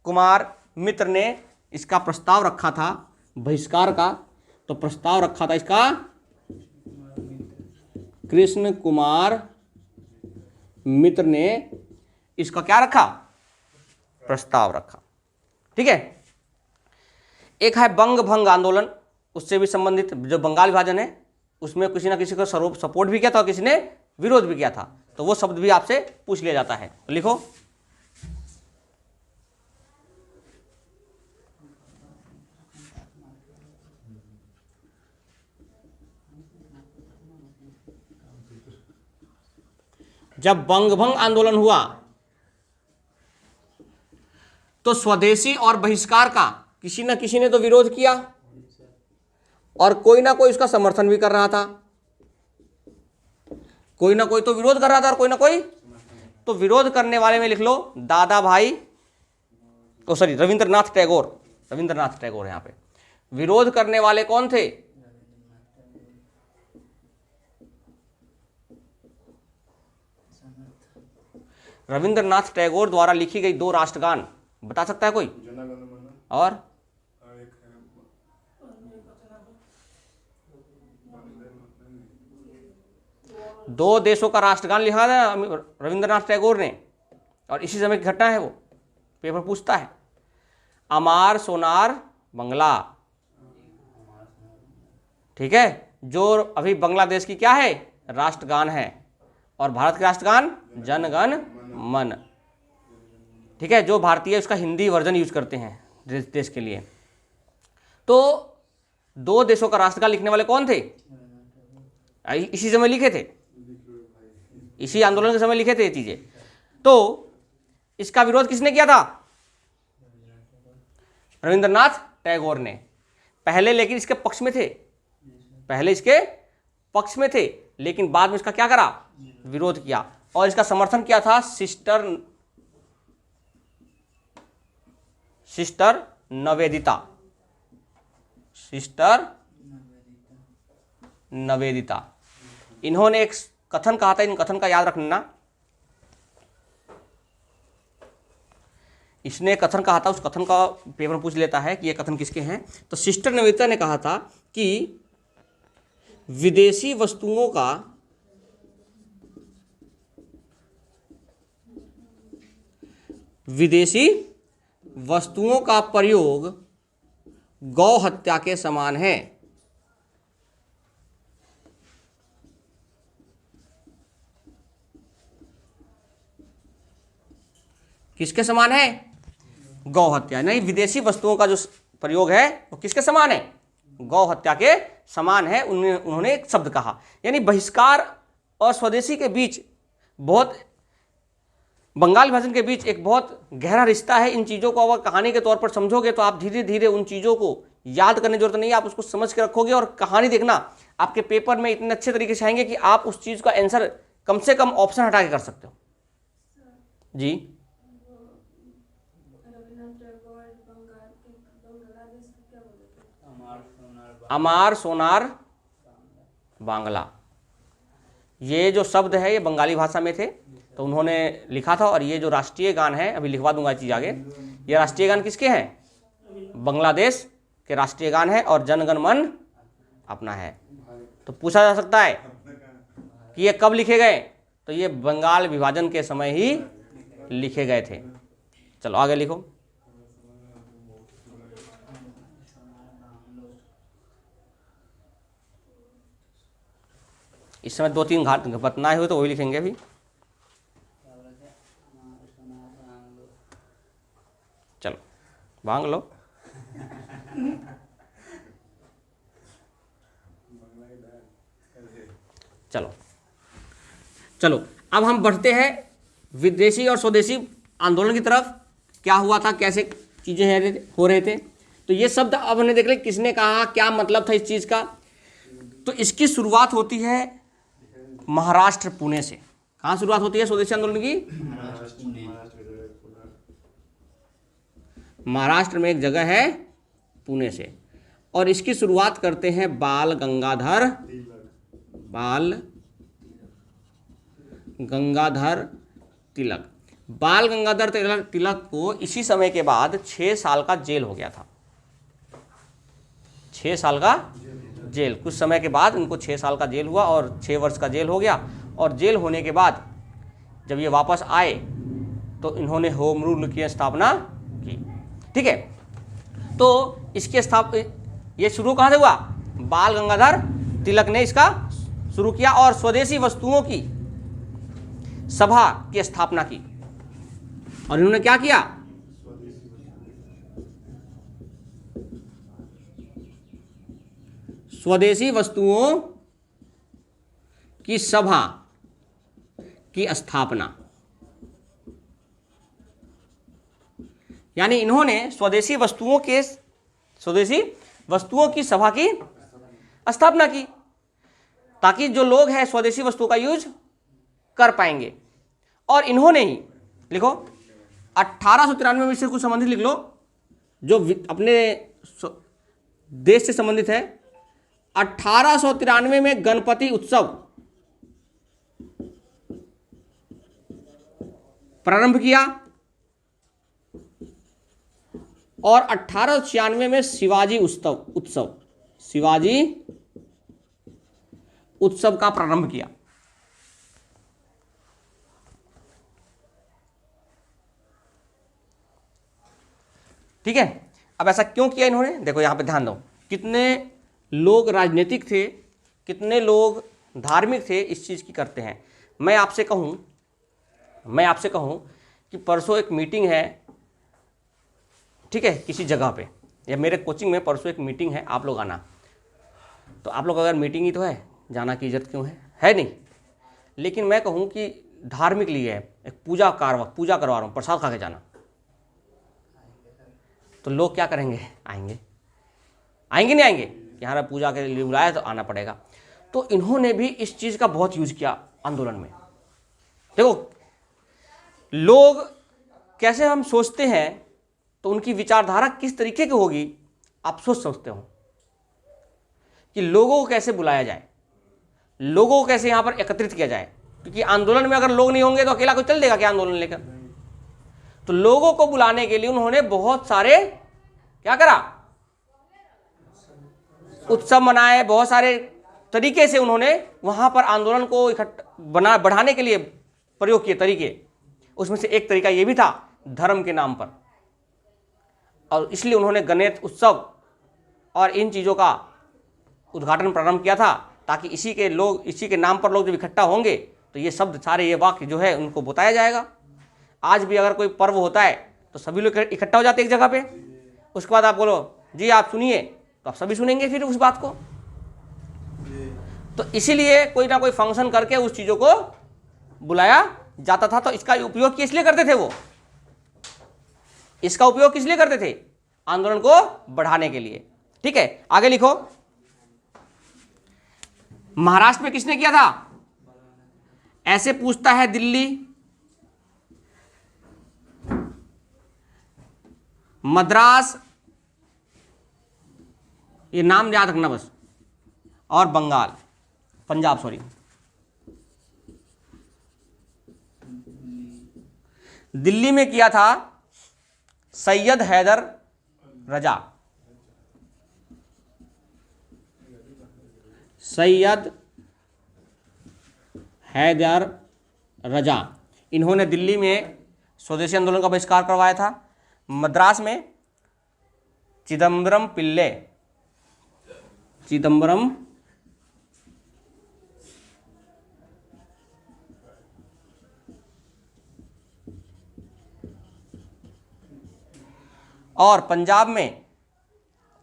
कुमार मित्र ने इसका प्रस्ताव रखा था बहिष्कार का। तो प्रस्ताव रखा था इसका कृष्ण कुमार मित्र ने, इसका क्या रखा? प्रस्ताव रखा, ठीक है। एक है बंग भंग आंदोलन, उससे भी संबंधित, जो बंगाल विभाजन है उसमें किसी ना किसी को सपोर्ट भी किया था और किसी ने विरोध भी किया था। तो वो शब्द भी आपसे पूछ लिया जाता है। तो लिखो जब बंग भंग आंदोलन हुआ तो स्वदेशी और बहिष्कार का किसी न किसी ने तो विरोध किया और कोई ना कोई उसका समर्थन भी कर रहा था। कोई ना कोई तो विरोध कर रहा था और कोई ना कोई, तो विरोध करने वाले में लिख लो दादा भाई, रविंद्रनाथ टैगोर। रविंद्रनाथ टैगोर यहां पे विरोध करने वाले कौन थे? रविंद्रनाथ टैगोर द्वारा लिखी गई 2 राष्ट्रगान बता सकता है कोई? और दो देशों का राष्ट्रगान लिखा था रविंद्रनाथ टैगोर ने, और इसी समय की घटना है। वो पेपर पूछता है, अमार सोनार बंगला, ठीक है, जो अभी बांग्लादेश की क्या है? राष्ट्रगान है, और भारत के राष्ट्रगान जन गण मन, ठीक है, जो भारतीय उसका हिंदी वर्जन यूज करते हैं देश के लिए। तो 2 देशों का राष्ट्रगान लिखने वाले कौन थे? इसी समय लिखे थे, इसी आंदोलन के समय लिखे थे ये चीजें। तो इसका विरोध किसने किया था? रविंद्रनाथ टैगोर ने पहले, लेकिन इसके पक्ष में थे, पहले इसके पक्ष में थे, लेकिन बाद में इसका क्या करा? विरोध किया। और इसका समर्थन किया था सिस्टर नवेदिता, सिस्टर नवेदिता। इन्होंने एक कथन कहा था, इन कथन का याद रखना। इसने कथन कहा था, उस कथन का पेपर पूछ लेता है कि ये कथन किसके हैं। तो सिस्टर नवेदिता ने कहा था कि विदेशी वस्तुओं का प्रयोग गौ हत्या के समान है। किसके समान है? गौ हत्या। नहीं, विदेशी वस्तुओं का जो प्रयोग है वो किसके समान है? गौ हत्या के समान है। उन्होंने एक शब्द कहा, यानी बहिष्कार और स्वदेशी के बीच बहुत, बंगाल विभाजन के बीच एक बहुत गहरा रिश्ता है। इन चीज़ों को अगर कहानी के तौर पर समझोगे तो आप धीरे धीरे उन चीज़ों को याद करने की जरूरत नहीं है, आप उसको समझ के रखोगे। और कहानी देखना, आपके पेपर में इतने अच्छे तरीके से आएंगे कि आप उस चीज़ का आंसर कम से कम ऑप्शन हटा के कर सकते हो। जी, अमार सोनार बांग्ला, ये जो शब्द है ये बंगाली भाषा में थे, तो उन्होंने लिखा था। और ये जो राष्ट्रीय गान है, अभी लिखवा दूंगा चीज आगे, ये राष्ट्रीय गान किसके हैं? बांग्लादेश के राष्ट्रीय गान है। और जनगण मन अपना है। तो पूछा जा सकता है कि ये कब लिखे गए? तो ये बंगाल विभाजन के समय ही लिखे गए थे। चलो आगे लिखो। इस समय 2-3 घटनाएं हुई तो वही लिखेंगे अभी। चलो भांग लो। चलो अब हम बढ़ते हैं विदेशी और स्वदेशी आंदोलन की तरफ। क्या हुआ था, कैसे चीजें हो रहे थे। तो ये शब्द अब हमने देख लिया किसने कहा, क्या मतलब था इस चीज का। तो इसकी शुरुआत होती है महाराष्ट्र, पुणे से। कहाँ शुरुआत होती है स्वदेशी आंदोलन की? महाराष्ट्र में एक जगह है पुणे से। और इसकी शुरुआत करते हैं बाल गंगाधर तिलक। बाल गंगाधर तिलक को इसी समय के बाद 6 साल का जेल हो गया था। 6 साल का जेल, कुछ समय के बाद इनको 6 साल का जेल हुआ और 6 वर्ष का जेल हो गया। और जेल होने के बाद जब ये वापस आए तो इन्होंने होम रूल की स्थापना की। ठीक है, तो इसके ये शुरू कहाँ से हुआ? बाल गंगाधर तिलक ने इसका शुरू किया और स्वदेशी वस्तुओं की सभा की स्थापना की। और इन्होंने क्या किया? स्वदेशी वस्तुओं की सभा की स्थापना, यानी इन्होंने स्वदेशी वस्तुओं की सभा की स्थापना की ताकि जो लोग हैं स्वदेशी वस्तुओं का यूज कर पाएंगे। और इन्होंने ही, लिखो 1893 में से कुछ संबंधित लिख लो जो अपने देश से संबंधित है। 1893 में गणपति उत्सव प्रारंभ किया और 1896 में शिवाजी उत्सव का प्रारंभ किया। ठीक है, अब ऐसा क्यों किया इन्होंने? देखो यहां पे ध्यान दो, कितने लोग राजनीतिक थे, कितने लोग धार्मिक थे, इस चीज की करते हैं। मैं आपसे कहूं कि परसों एक मीटिंग है, ठीक है, किसी जगह पे, या मेरे कोचिंग में परसों एक मीटिंग है, आप लोग आना। तो आप लोग अगर मीटिंग ही तो है, जाना की इज्जत क्यों है नहीं। लेकिन मैं कहूँ कि धार्मिक लिए है, एक पूजा करवा रहा हूँ, प्रसाद खा के जाना, तो लोग क्या करेंगे? आएंगे नहीं आएंगे? यहाँ पूजा के लिए बुलाया तो आना पड़ेगा। तो इन्होंने भी इस चीज़ का बहुत यूज किया आंदोलन में। देखो लोग कैसे हम सोचते हैं, तो उनकी विचारधारा किस तरीके की होगी आप सोचते हो कि लोगों को कैसे बुलाया जाए, लोगों को कैसे यहाँ पर एकत्रित किया जाए। क्योंकि आंदोलन में अगर लोग नहीं होंगे तो अकेला कोई चल देगा क्या आंदोलन लेकर? तो लोगों को बुलाने के लिए उन्होंने बहुत सारे क्या करा, उत्सव मनाए, बहुत सारे तरीके से उन्होंने वहां पर आंदोलन को बढ़ाने के लिए प्रयोग किए तरीके। उसमें से एक तरीका ये भी था धर्म के नाम पर, और इसलिए उन्होंने गणेश उत्सव और इन चीज़ों का उद्घाटन प्रारंभ किया था, ताकि इसी के नाम पर लोग जब इकट्ठा होंगे तो ये शब्द सारे, ये वाक्य जो है उनको बताया जाएगा। आज भी अगर कोई पर्व होता है तो सभी लोग इकट्ठा हो जाते हैं एक जगह पे, उसके बाद आप बोलो जी आप सुनिए, तो आप सभी सुनेंगे फिर उस बात को। तो इसीलिए कोई ना कोई फंक्शन करके उस चीज़ों को बुलाया जाता था। तो इसका उपयोग किस लिए करते थे वो? इसका उपयोग किस लिए करते थे? आंदोलन को बढ़ाने के लिए। ठीक है, आगे लिखो। महाराष्ट्र में किसने किया था? ऐसे पूछता है दिल्ली, मद्रास, ये नाम याद रखना बस, और बंगाल, पंजाब सॉरी। दिल्ली में किया था सैयद हैदर रजा। सैयद हैदर रजा, इन्होंने दिल्ली में स्वदेशी आंदोलन का बहिष्कार करवाया था। मद्रास में चिदम्बरम पिल्ले, और पंजाब में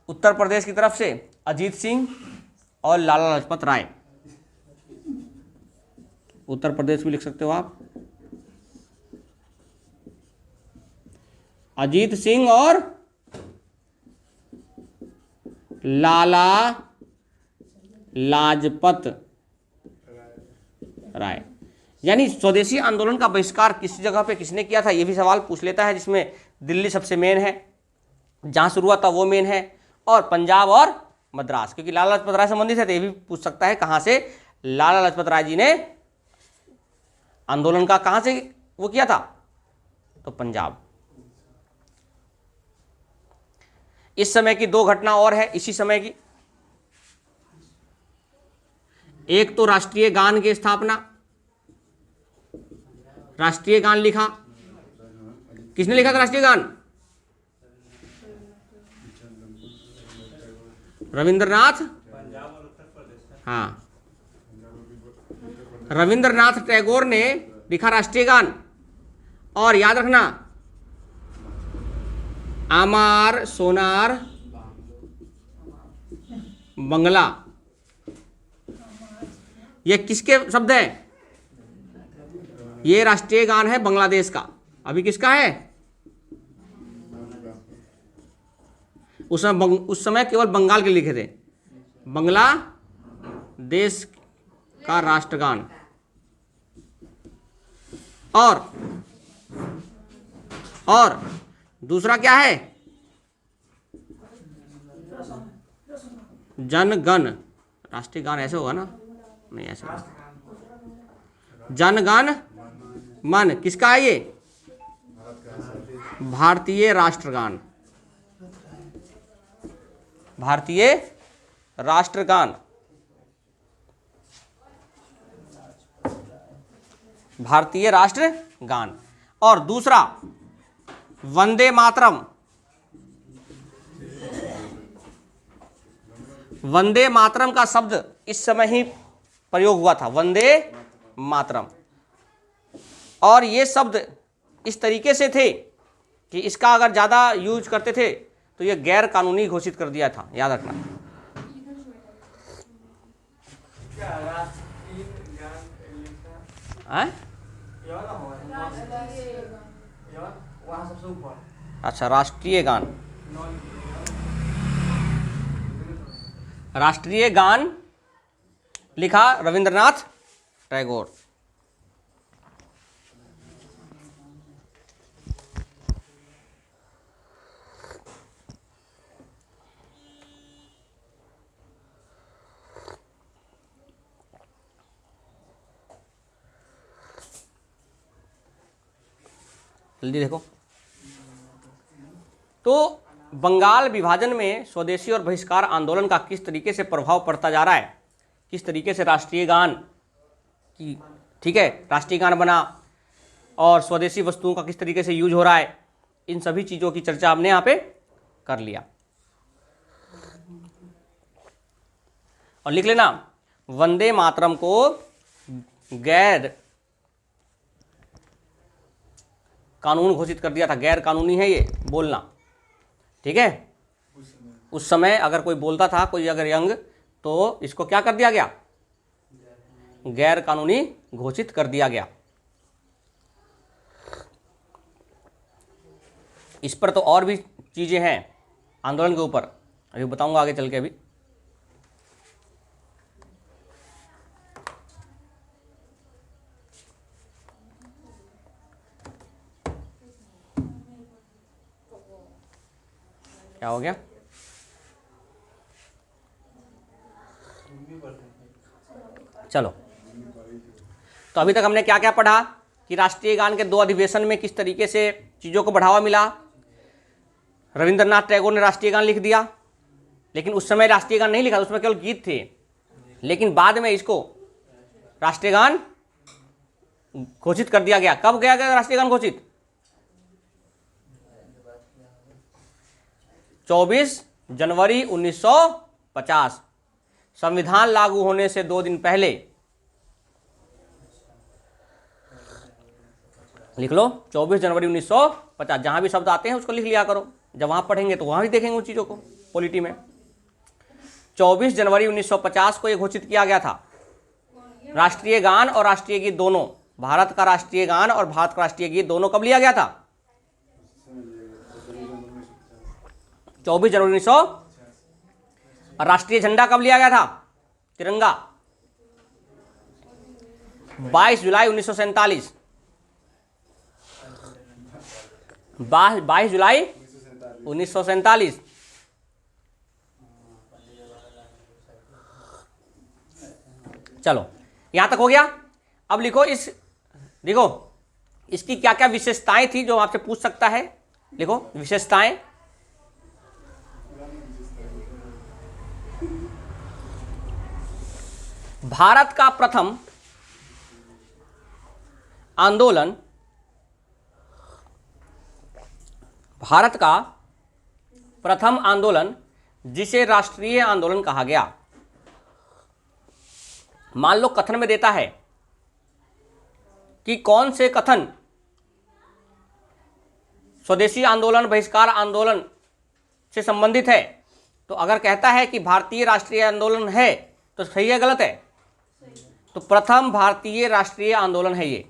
उत्तर प्रदेश की तरफ से अजीत सिंह और लाला लाजपत राय। उत्तर प्रदेश भी लिख सकते हो आप, अजीत सिंह और लाला लाजपत राय। यानी स्वदेशी आंदोलन का बहिष्कार किस जगह पे किसने किया था, ये भी सवाल पूछ लेता है, जिसमें दिल्ली सबसे मेन है, जहां शुरू हुआ था वो मेन है, और पंजाब और मद्रास, क्योंकि लाला लाजपत राय संबंधित है, तो ये भी पूछ सकता है कहां से लाला लाजपत राय जी ने आंदोलन का कहां से वो किया था, तो पंजाब। इस समय की दो घटना और है इसी समय की। एक तो राष्ट्रीय गान की स्थापना, राष्ट्रीय गान लिखा, किसने लिखा था राष्ट्रीय गान? रविंद्रनाथ, हाँ, रविंद्रनाथ टैगोर ने लिखा राष्ट्रीय गान। और याद रखना, आमार सोनार बंगला, ये किसके शब्द है? ये राष्ट्रीय गान है बांग्लादेश का। अभी किसका है? उस समय केवल बंगाल के लिखे थे, बांग्लादेश का राष्ट्रगान। और दूसरा क्या है? जनगण, राष्ट्रीय गान ऐसे होगा ना, नहीं ऐसे, जनगण मन किसका है? ये भारतीय राष्ट्रगान, भारतीय राष्ट्रगान, भारतीय राष्ट्रगान। और दूसरा वंदे मातरम, वंदे मातरम का शब्द इस समय ही प्रयोग हुआ था, वंदे मातरम। और ये शब्द इस तरीके से थे कि इसका अगर ज़्यादा यूज करते थे तो ये गैर कानूनी घोषित कर दिया था, याद रखना। हैं? अच्छा, राष्ट्रीय गान। राष्ट्रीय गान लिखा रविंद्रनाथ टैगोर। जल्दी देखो। तो बंगाल विभाजन में स्वदेशी और बहिष्कार आंदोलन का किस तरीके से प्रभाव पड़ता जा रहा है, किस तरीके से राष्ट्रीय गान की, ठीक है, राष्ट्रीय गान बना और स्वदेशी वस्तुओं का किस तरीके से यूज हो रहा है, इन सभी चीज़ों की चर्चा हमने यहाँ पे कर लिया। और लिख लेना, वंदे मातरम को गैर कानून घोषित कर दिया था, गैर कानूनी है ये बोलना, ठीक है। उस समय अगर कोई बोलता था, कोई अगर यंग, तो इसको क्या कर दिया गया, गैर कानूनी घोषित कर दिया गया। इस पर तो और भी चीज़ें हैं आंदोलन के ऊपर, अभी बताऊंगा आगे चल के। अभी क्या हो गया, चलो। तो अभी तक हमने क्या क्या पढ़ा कि राष्ट्रीय गान के 2 अधिवेशन में किस तरीके से चीज़ों को बढ़ावा मिला। रविंद्रनाथ टैगोर ने राष्ट्रीय गान लिख दिया, लेकिन उस समय राष्ट्रीय गान नहीं लिखा, उसमें केवल गीत थे, लेकिन बाद में इसको राष्ट्रीय गान घोषित कर दिया गया। कब गया गया राष्ट्रीय गान घोषित? 24 जनवरी 1950, संविधान लागू होने से 2 दिन पहले। लिख लो 24 जनवरी 1950। जहां भी शब्द आते हैं उसको लिख लिया करो, जब वहां पढ़ेंगे तो वहां भी देखेंगे उन चीजों को पॉलिटी में। 24 जनवरी 1950 को यह घोषित किया गया था। राष्ट्रीय गान और राष्ट्रीय गीत दोनों, भारत का राष्ट्रीय गान और भारत का राष्ट्रीय गीत दोनों कब लिया गया था? 24 जनवरी 1900। और राष्ट्रीय झंडा कब लिया गया था, तिरंगा? 22 जुलाई 1947। 22 जुलाई 1947। चलो, यहां तक हो गया। अब लिखो देखो इसकी क्या क्या विशेषताएं थी जो आपसे पूछ सकता है। लिखो विशेषताएं। भारत का प्रथम आंदोलन, भारत का प्रथम आंदोलन जिसे राष्ट्रीय आंदोलन कहा गया। मान लो कथन में देता है कि कौन से कथन स्वदेशी आंदोलन बहिष्कार आंदोलन से संबंधित है, तो अगर कहता है कि भारतीय राष्ट्रीय आंदोलन है तो सही है गलत है? तो प्रथम भारतीय राष्ट्रीय आंदोलन है ये।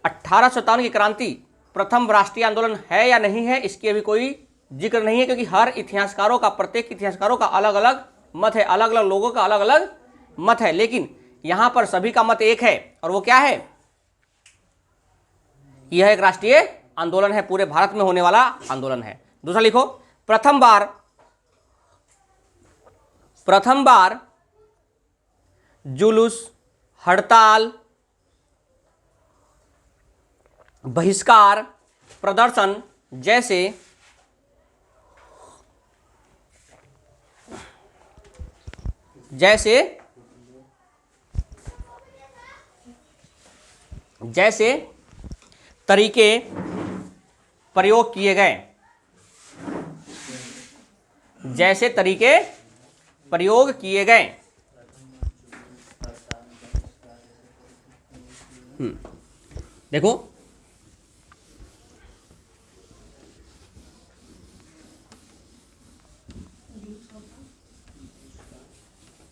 1857 की क्रांति प्रथम राष्ट्रीय आंदोलन है या नहीं है, इसकी अभी कोई जिक्र नहीं है, क्योंकि हर इतिहासकारों का, प्रत्येक इतिहासकारों का अलग अलग मत है, अलग अलग लोगों का अलग अलग मत है, लेकिन यहां पर सभी का मत एक है, और वो क्या है? यह एक राष्ट्रीय आंदोलन है, पूरे भारत में होने वाला आंदोलन है। दूसरा लिखो, प्रथम बार जुलूस, हड़ताल, बहिष्कार, प्रदर्शन जैसे तरीके प्रयोग किए गए, जैसे तरीके प्रयोग किए गए। देखो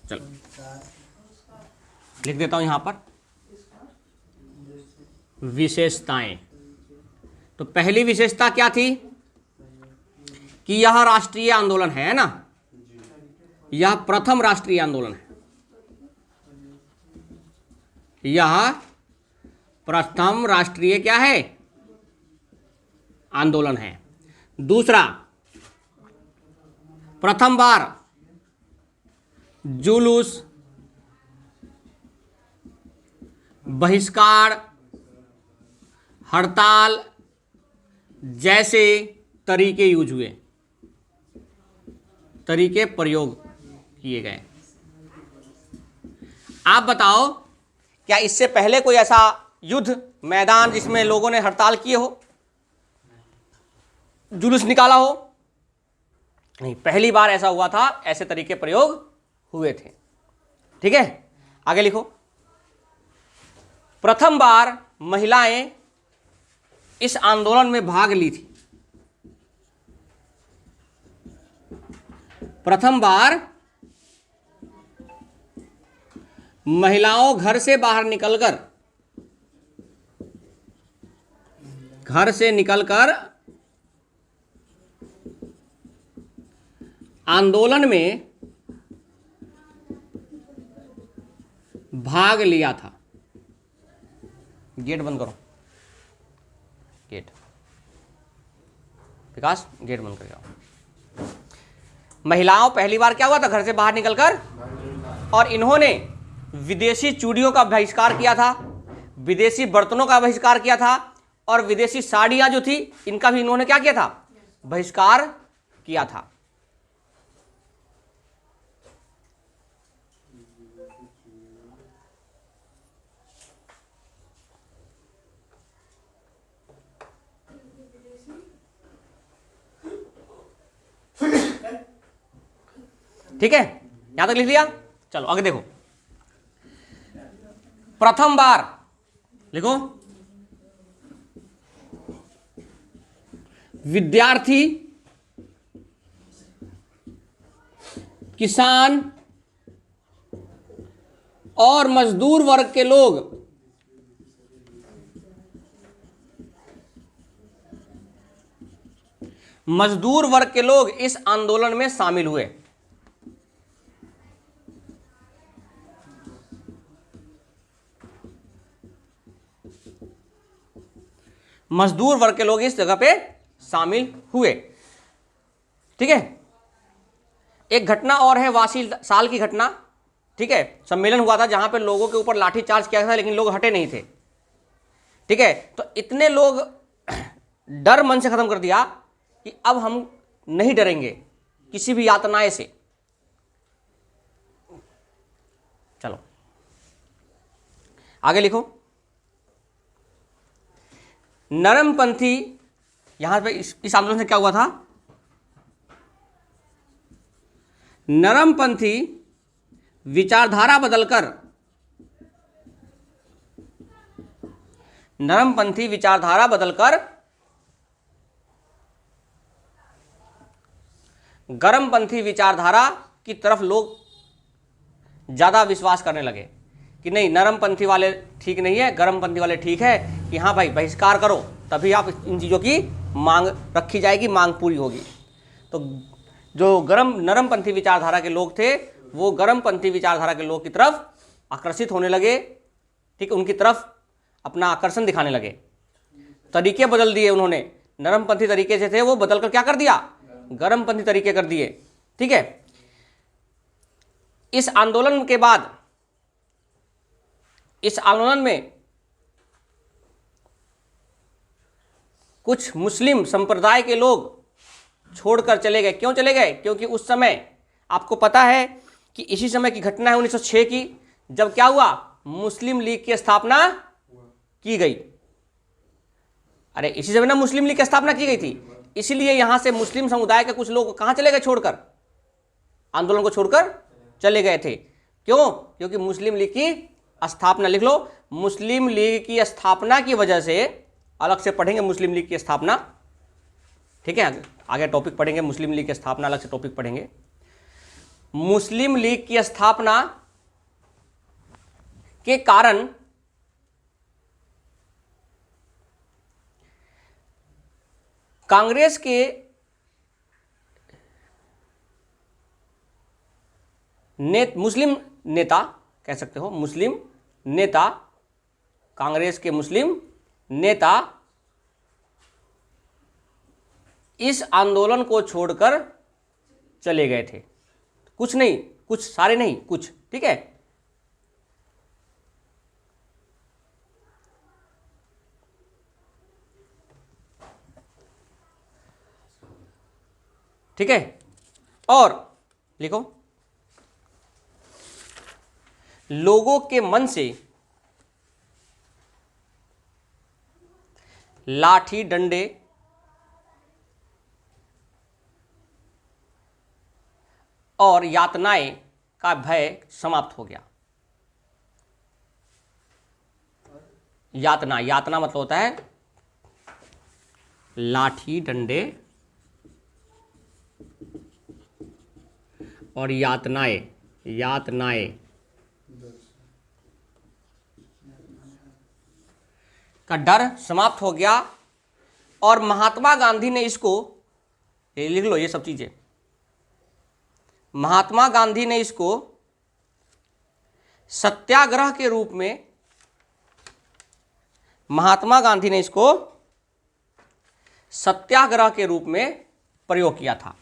चलो लिख देता हूं यहां पर। विशेषताएं। तो पहली विशेषता क्या थी कि यह राष्ट्रीय आंदोलन है ना, यह प्रथम राष्ट्रीय आंदोलन है, यह प्रथम राष्ट्रीय क्या है, आंदोलन है। दूसरा, प्रथम बार जुलूस, बहिष्कार, हड़ताल जैसे तरीके यूज हुए, तरीके प्रयोग किए गए। आप बताओ, क्या इससे पहले कोई ऐसा युद्ध मैदान जिसमें लोगों ने हड़ताल किए हो, जुलूस निकाला हो? नहीं, पहली बार ऐसा हुआ था, ऐसे तरीके प्रयोग हुए थे। ठीक है, आगे लिखो। प्रथम बार महिलाएं इस आंदोलन में भाग ली थी। प्रथम बार महिलाओं घर से बाहर निकलकर आंदोलन में भाग लिया था। गेट बंद करो, गेट, विकास गेट बंद कर जाओ। महिलाओं पहली बार क्या हुआ था, घर से बाहर निकलकर, और इन्होंने विदेशी चूड़ियों का बहिष्कार किया था, विदेशी बर्तनों का बहिष्कार किया था, और विदेशी साड़ियां जो थी इनका भी इन्होंने क्या किया था, बहिष्कार किया था। ठीक है, यहां तक लिख लिया। चलो आगे देखो। प्रथम बार लिखो, विद्यार्थी, किसान और मजदूर वर्ग के लोग इस आंदोलन में शामिल हुए। मजदूर वर्ग के लोग इस जगह पे शामिल हुए। ठीक है, एक घटना और है, वासी साल की घटना। ठीक है, सम्मेलन हुआ था जहां पे लोगों के ऊपर लाठी चार्ज किया था, लेकिन लोग हटे नहीं थे। ठीक है, तो इतने लोग डर मन से खत्म कर दिया कि अब हम नहीं डरेंगे किसी भी यातनाएं से। चलो आगे लिखो। नरमपंथी, यहां पे इस आंदोलन से क्या हुआ था, नरमपंथी विचारधारा बदलकर गर्मपंथी विचारधारा की तरफ लोग ज्यादा विश्वास करने लगे कि नहीं, नरमपंथी वाले ठीक नहीं है, गर्मपंथी वाले ठीक है, कि हाँ भाई बहिष्कार करो तभी आप इन चीज़ों की मांग रखी जाएगी, मांग पूरी होगी। तो जो नरमपंथी विचारधारा के लोग थे वो गर्मपंथी विचारधारा के लोग की तरफ आकर्षित होने लगे। ठीक, उनकी तरफ अपना आकर्षण दिखाने लगे। तरीके बदल दिए उन्होंने, नरमपंथी तरीके से थे वो बदलकर क्या कर दिया, गर्मपंथी तरीके कर दिए। ठीक है, इस आंदोलन के बाद, इस आंदोलन में कुछ मुस्लिम संप्रदाय के लोग छोड़कर चले गए। क्यों चले गए? क्योंकि उस समय आपको पता है कि इसी समय की घटना है 1906 की, जब क्या हुआ, मुस्लिम लीग की स्थापना की गई। अरे इसी समय ना मुस्लिम लीग की स्थापना की गई थी, इसलिए यहां से मुस्लिम समुदाय के कुछ लोग कहां चले गए, छोड़कर, आंदोलन को छोड़कर चले गए थे। क्यों? क्योंकि मुस्लिम लीग की स्थापना, लिख लो, मुस्लिम लीग की स्थापना की वजह से, अलग से पढ़ेंगे मुस्लिम लीग की स्थापना। ठीक है, आगे टॉपिक पढ़ेंगे मुस्लिम लीग की स्थापना, अलग से टॉपिक पढ़ेंगे। मुस्लिम लीग की स्थापना के कारण कांग्रेस के मुस्लिम नेता कह सकते हो, मुस्लिम नेता, कांग्रेस के मुस्लिम नेता इस आंदोलन को छोड़कर चले गए थे। कुछ नहीं, कुछ, सारे नहीं, कुछ, ठीक है। ठीक है, और लिखो, लोगों के मन से लाठी डंडे और यातनाएं का भय समाप्त हो गया। यातना, यातना मतलब होता है लाठी डंडे और यातनाएं, यातनाएं का डर समाप्त हो गया। और महात्मा गांधी ने इसको, ये लिख लो ये सब चीजें, महात्मा गांधी ने इसको सत्याग्रह के रूप में, महात्मा गांधी ने इसको सत्याग्रह के रूप में प्रयोग किया था।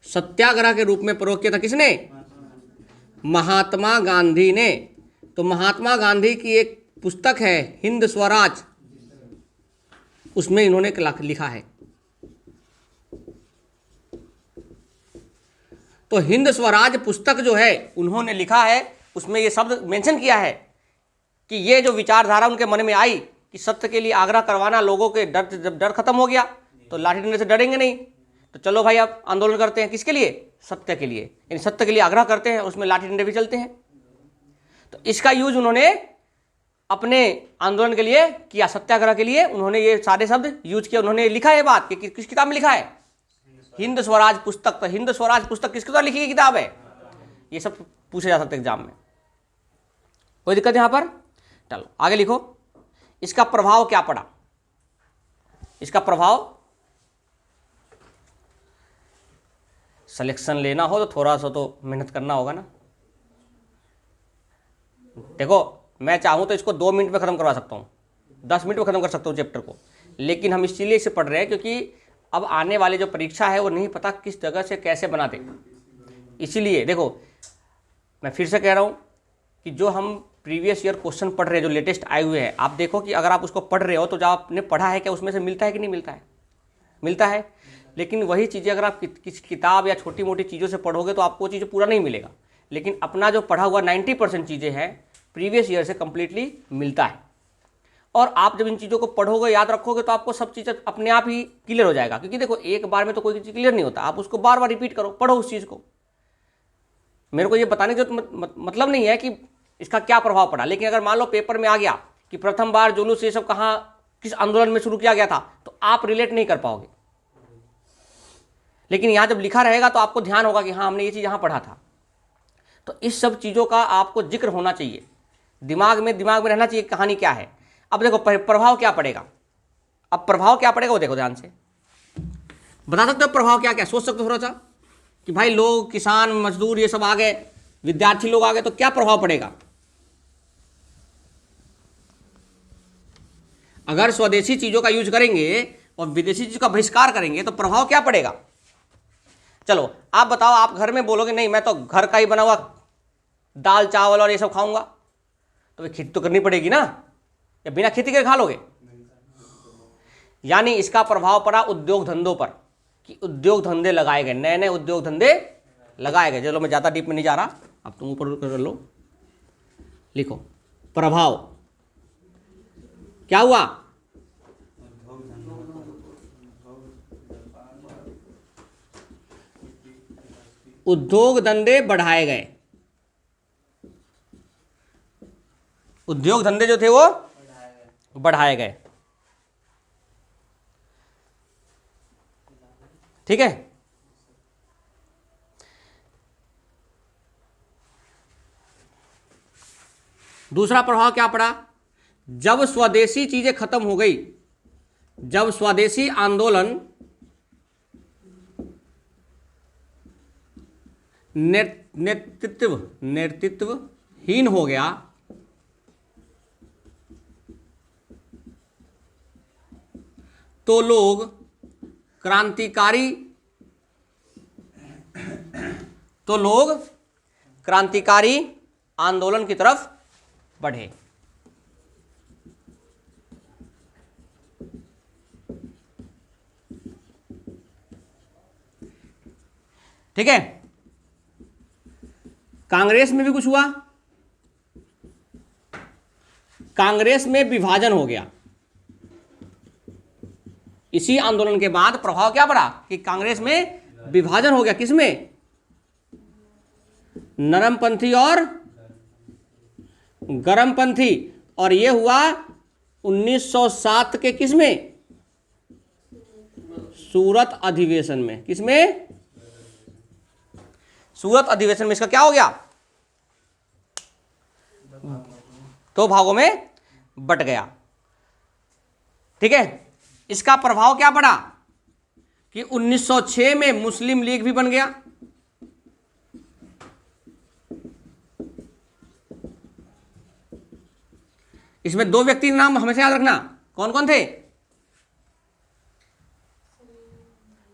सत्याग्रह के रूप में प्रयोग किया था किसने? महात्मा गांधी ने। तो महात्मा गांधी की एक पुस्तक है हिंद स्वराज, उसमें इन्होंने लिखा है। तो हिंद स्वराज पुस्तक जो है उन्होंने लिखा है, उसमें ये शब्द मेंशन किया है कि ये जो विचारधारा उनके मन में आई कि सत्य के लिए आग्रह करवाना, लोगों के डर, जब डर खत्म हो गया तो लाठी डंडे से डरेंगे नहीं, तो चलो भाई अब आंदोलन करते हैं। किसके लिए? सत्य के लिए, यानी सत्य के लिए आग्रह करते हैं, उसमें लाठी डंडे भी चलते हैं। तो इसका यूज उन्होंने अपने आंदोलन के लिए किया, सत्याग्रह के लिए उन्होंने ये सारे शब्द यूज किया। उन्होंने लिखा है बात कि किस किताब में लिखा है? हिंद स्वराज पुस्तक। तो हिंद स्वराज पुस्तक किसके द्वारा लिखी गई किताब है? ये सब पूछे जा सकते एग्जाम में, कोई दिक्कत यहां पर? चलो आगे लिखो, इसका प्रभाव क्या पड़ा? इसका प्रभाव, सिलेक्शन लेना हो तो थोड़ा सा तो मेहनत करना होगा ना। देखो मैं चाहूं तो इसको 2 मिनट में खत्म करवा सकता हूं, 10 मिनट में खत्म कर सकता हूं चैप्टर को, लेकिन हम इसलिए इसे पढ़ रहे हैं क्योंकि अब आने वाले जो परीक्षा है वो नहीं पता किस जगह से कैसे बना दे। इसीलिए देखो मैं फिर से कह रहा हूं कि जो हम प्रीवियस ईयर क्वेश्चन पढ़ रहे हैं, जो लेटेस्ट आए हुए हैं, आप देखो कि अगर आप उसको पढ़ रहे हो तो जो आपने पढ़ा है क्या उसमें से मिलता है कि नहीं मिलता है? मिलता है। लेकिन वही चीज़ें अगर आप किस किताब या छोटी मोटी चीज़ों से पढ़ोगे तो आपको वो चीज़ें पूरा नहीं मिलेगा। लेकिन अपना जो पढ़ा हुआ 90% चीज़ें हैं प्रीवियस ईयर से कंप्लीटली मिलता है। और आप जब इन चीज़ों को पढ़ोगे, याद रखोगे, तो आपको सब चीज़ें अपने आप ही क्लियर हो जाएगा। क्योंकि देखो एक बार में तो कोई चीज़ क्लियर नहीं होता, आप उसको बार बार रिपीट करो, पढ़ो उस चीज़ को। मेरे को ये बताने का मतलब नहीं है कि इसका क्या प्रभाव पड़ा, लेकिन अगर मान लो पेपर में आ गया कि प्रथम बार जुलूस ये सब कहाँ, किस आंदोलन में शुरू किया गया था, तो आप रिलेट नहीं कर पाओगे। लेकिन यहाँ जब लिखा रहेगा तो आपको ध्यान होगा कि हाँ हमने ये चीज़ यहाँ पढ़ा था। तो इस सब चीज़ों का आपको जिक्र होना चाहिए, दिमाग में रहना चाहिए कहानी क्या है। अब देखो प्रभाव क्या पड़ेगा, अब प्रभाव क्या पड़ेगा वो देखो ध्यान से, बता सकते हो प्रभाव क्या क्या? सोच सकते हो थोड़ा सा कि भाई लोग, किसान, मजदूर ये सब आ गए, विद्यार्थी लोग आ गए, तो क्या प्रभाव पड़ेगा? अगर स्वदेशी चीजों का यूज करेंगे और विदेशी चीजों का बहिष्कार करेंगे तो प्रभाव क्या पड़ेगा? चलो आप बताओ, आप घर में बोलोगे नहीं मैं तो घर का ही बना हुआ दाल चावल और ये सब खाऊंगा, तो खेती तो करनी पड़ेगी ना, या बिना खेती के खा लोगे? यानी इसका प्रभाव पड़ा उद्योग धंधों पर, कि उद्योग धंधे लगाए गए, नए नए उद्योग धंधे लगाए गए। चलो मैं ज़्यादा डीप में नहीं जा रहा, अब तुम ऊपर कर लो, लिखो प्रभाव क्या हुआ? उद्योग धंधे बढ़ाए गए, उद्योग धंधे जो थे वो बढ़ाए गए। ठीक है, दूसरा प्रभाव क्या पड़ा, जब स्वदेशी चीजें खत्म हो गई, जब स्वदेशी आंदोलन नेतृत्वहीन हो गया, तो लोग क्रांतिकारी आंदोलन की तरफ बढ़े। ठीक है, कांग्रेस में भी कुछ हुआ, कांग्रेस में विभाजन हो गया। इसी आंदोलन के बाद प्रभाव क्या पड़ा कि कांग्रेस में विभाजन हो गया, किसमें, नरमपंथी और गरमपंथी। और यह हुआ 1907 के किसमें, सूरत अधिवेशन में। किसमें, सूरत अधिवेशन में। इसका क्या हो गया, दो भागों में बट गया। ठीक है, इसका प्रभाव क्या पड़ा कि 1906 में मुस्लिम लीग भी बन गया। इसमें दो व्यक्ति नाम हमेशा याद रखना, कौन कौन थे,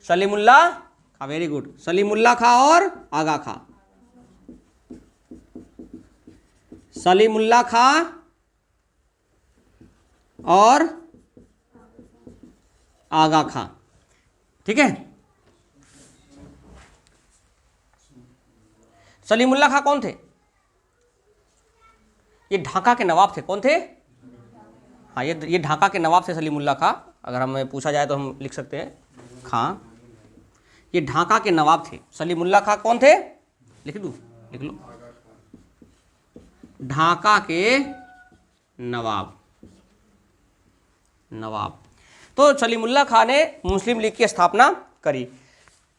सलीमुल्लाह खां, वेरी गुड, सलीमुल्लाह खां और आगा खां। सलीमुल्लाह खां और आगा खां। ठीक है, सलीमुल्लाह खां कौन थे, ये ढाका के नवाब थे। कौन थे, हाँ, ये ढाका के नवाब थे सलीमुल्लाह खां। अगर हमें पूछा जाए तो हम लिख सकते हैं खां, ये ढाका के नवाब थे। सलीमुल्लाह खां कौन थे, लिख दूं, लिख लो, ढाका के नवाब। तो सलीमुल्लाह खां ने मुस्लिम लीग की स्थापना करी।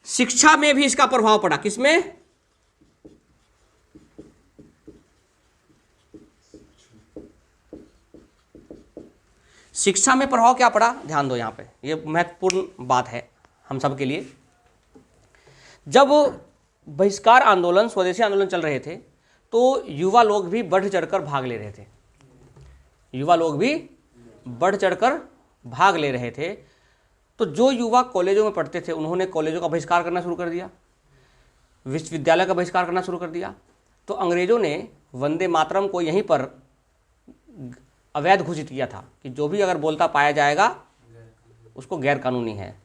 शिक्षा में भी इसका प्रभाव पड़ा, किसमें, शिक्षा में प्रभाव क्या पड़ा, ध्यान दो यहां पे, ये महत्वपूर्ण बात है हम सब के लिए। जब बहिष्कार आंदोलन, स्वदेशी आंदोलन चल रहे थे, तो युवा लोग भी बढ़ चढ़कर भाग ले रहे थे। युवा लोग भी बढ़ चढ़कर भाग ले रहे थे। तो जो युवा कॉलेजों में पढ़ते थे, उन्होंने कॉलेजों का बहिष्कार करना शुरू कर दिया, विश्वविद्यालय का बहिष्कार करना शुरू कर दिया। तो अंग्रेजों ने वंदे मातरम को यहीं पर अवैध घोषित किया था कि जो भी अगर बोलता पाया जाएगा उसको गैर कानूनी है।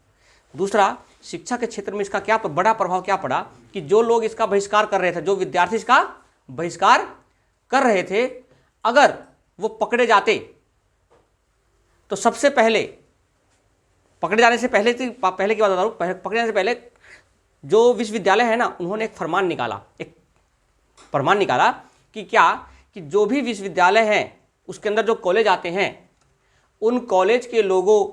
दूसरा, शिक्षा के क्षेत्र में इसका क्या बड़ा प्रभाव क्या पड़ा कि जो लोग इसका बहिष्कार कर रहे थे, जो विद्यार्थी इसका बहिष्कार कर रहे थे, अगर वो पकड़े जाते तो सबसे पहले, पकड़े जाने से पहले की बात बता रहा हूं, पकड़े जाने से पहले जो विश्वविद्यालय है ना, उन्होंने एक फरमान निकाला कि क्या, कि जो भी विश्वविद्यालय हैं उसके अंदर जो कॉलेज आते हैं, उन कॉलेज के लोगों,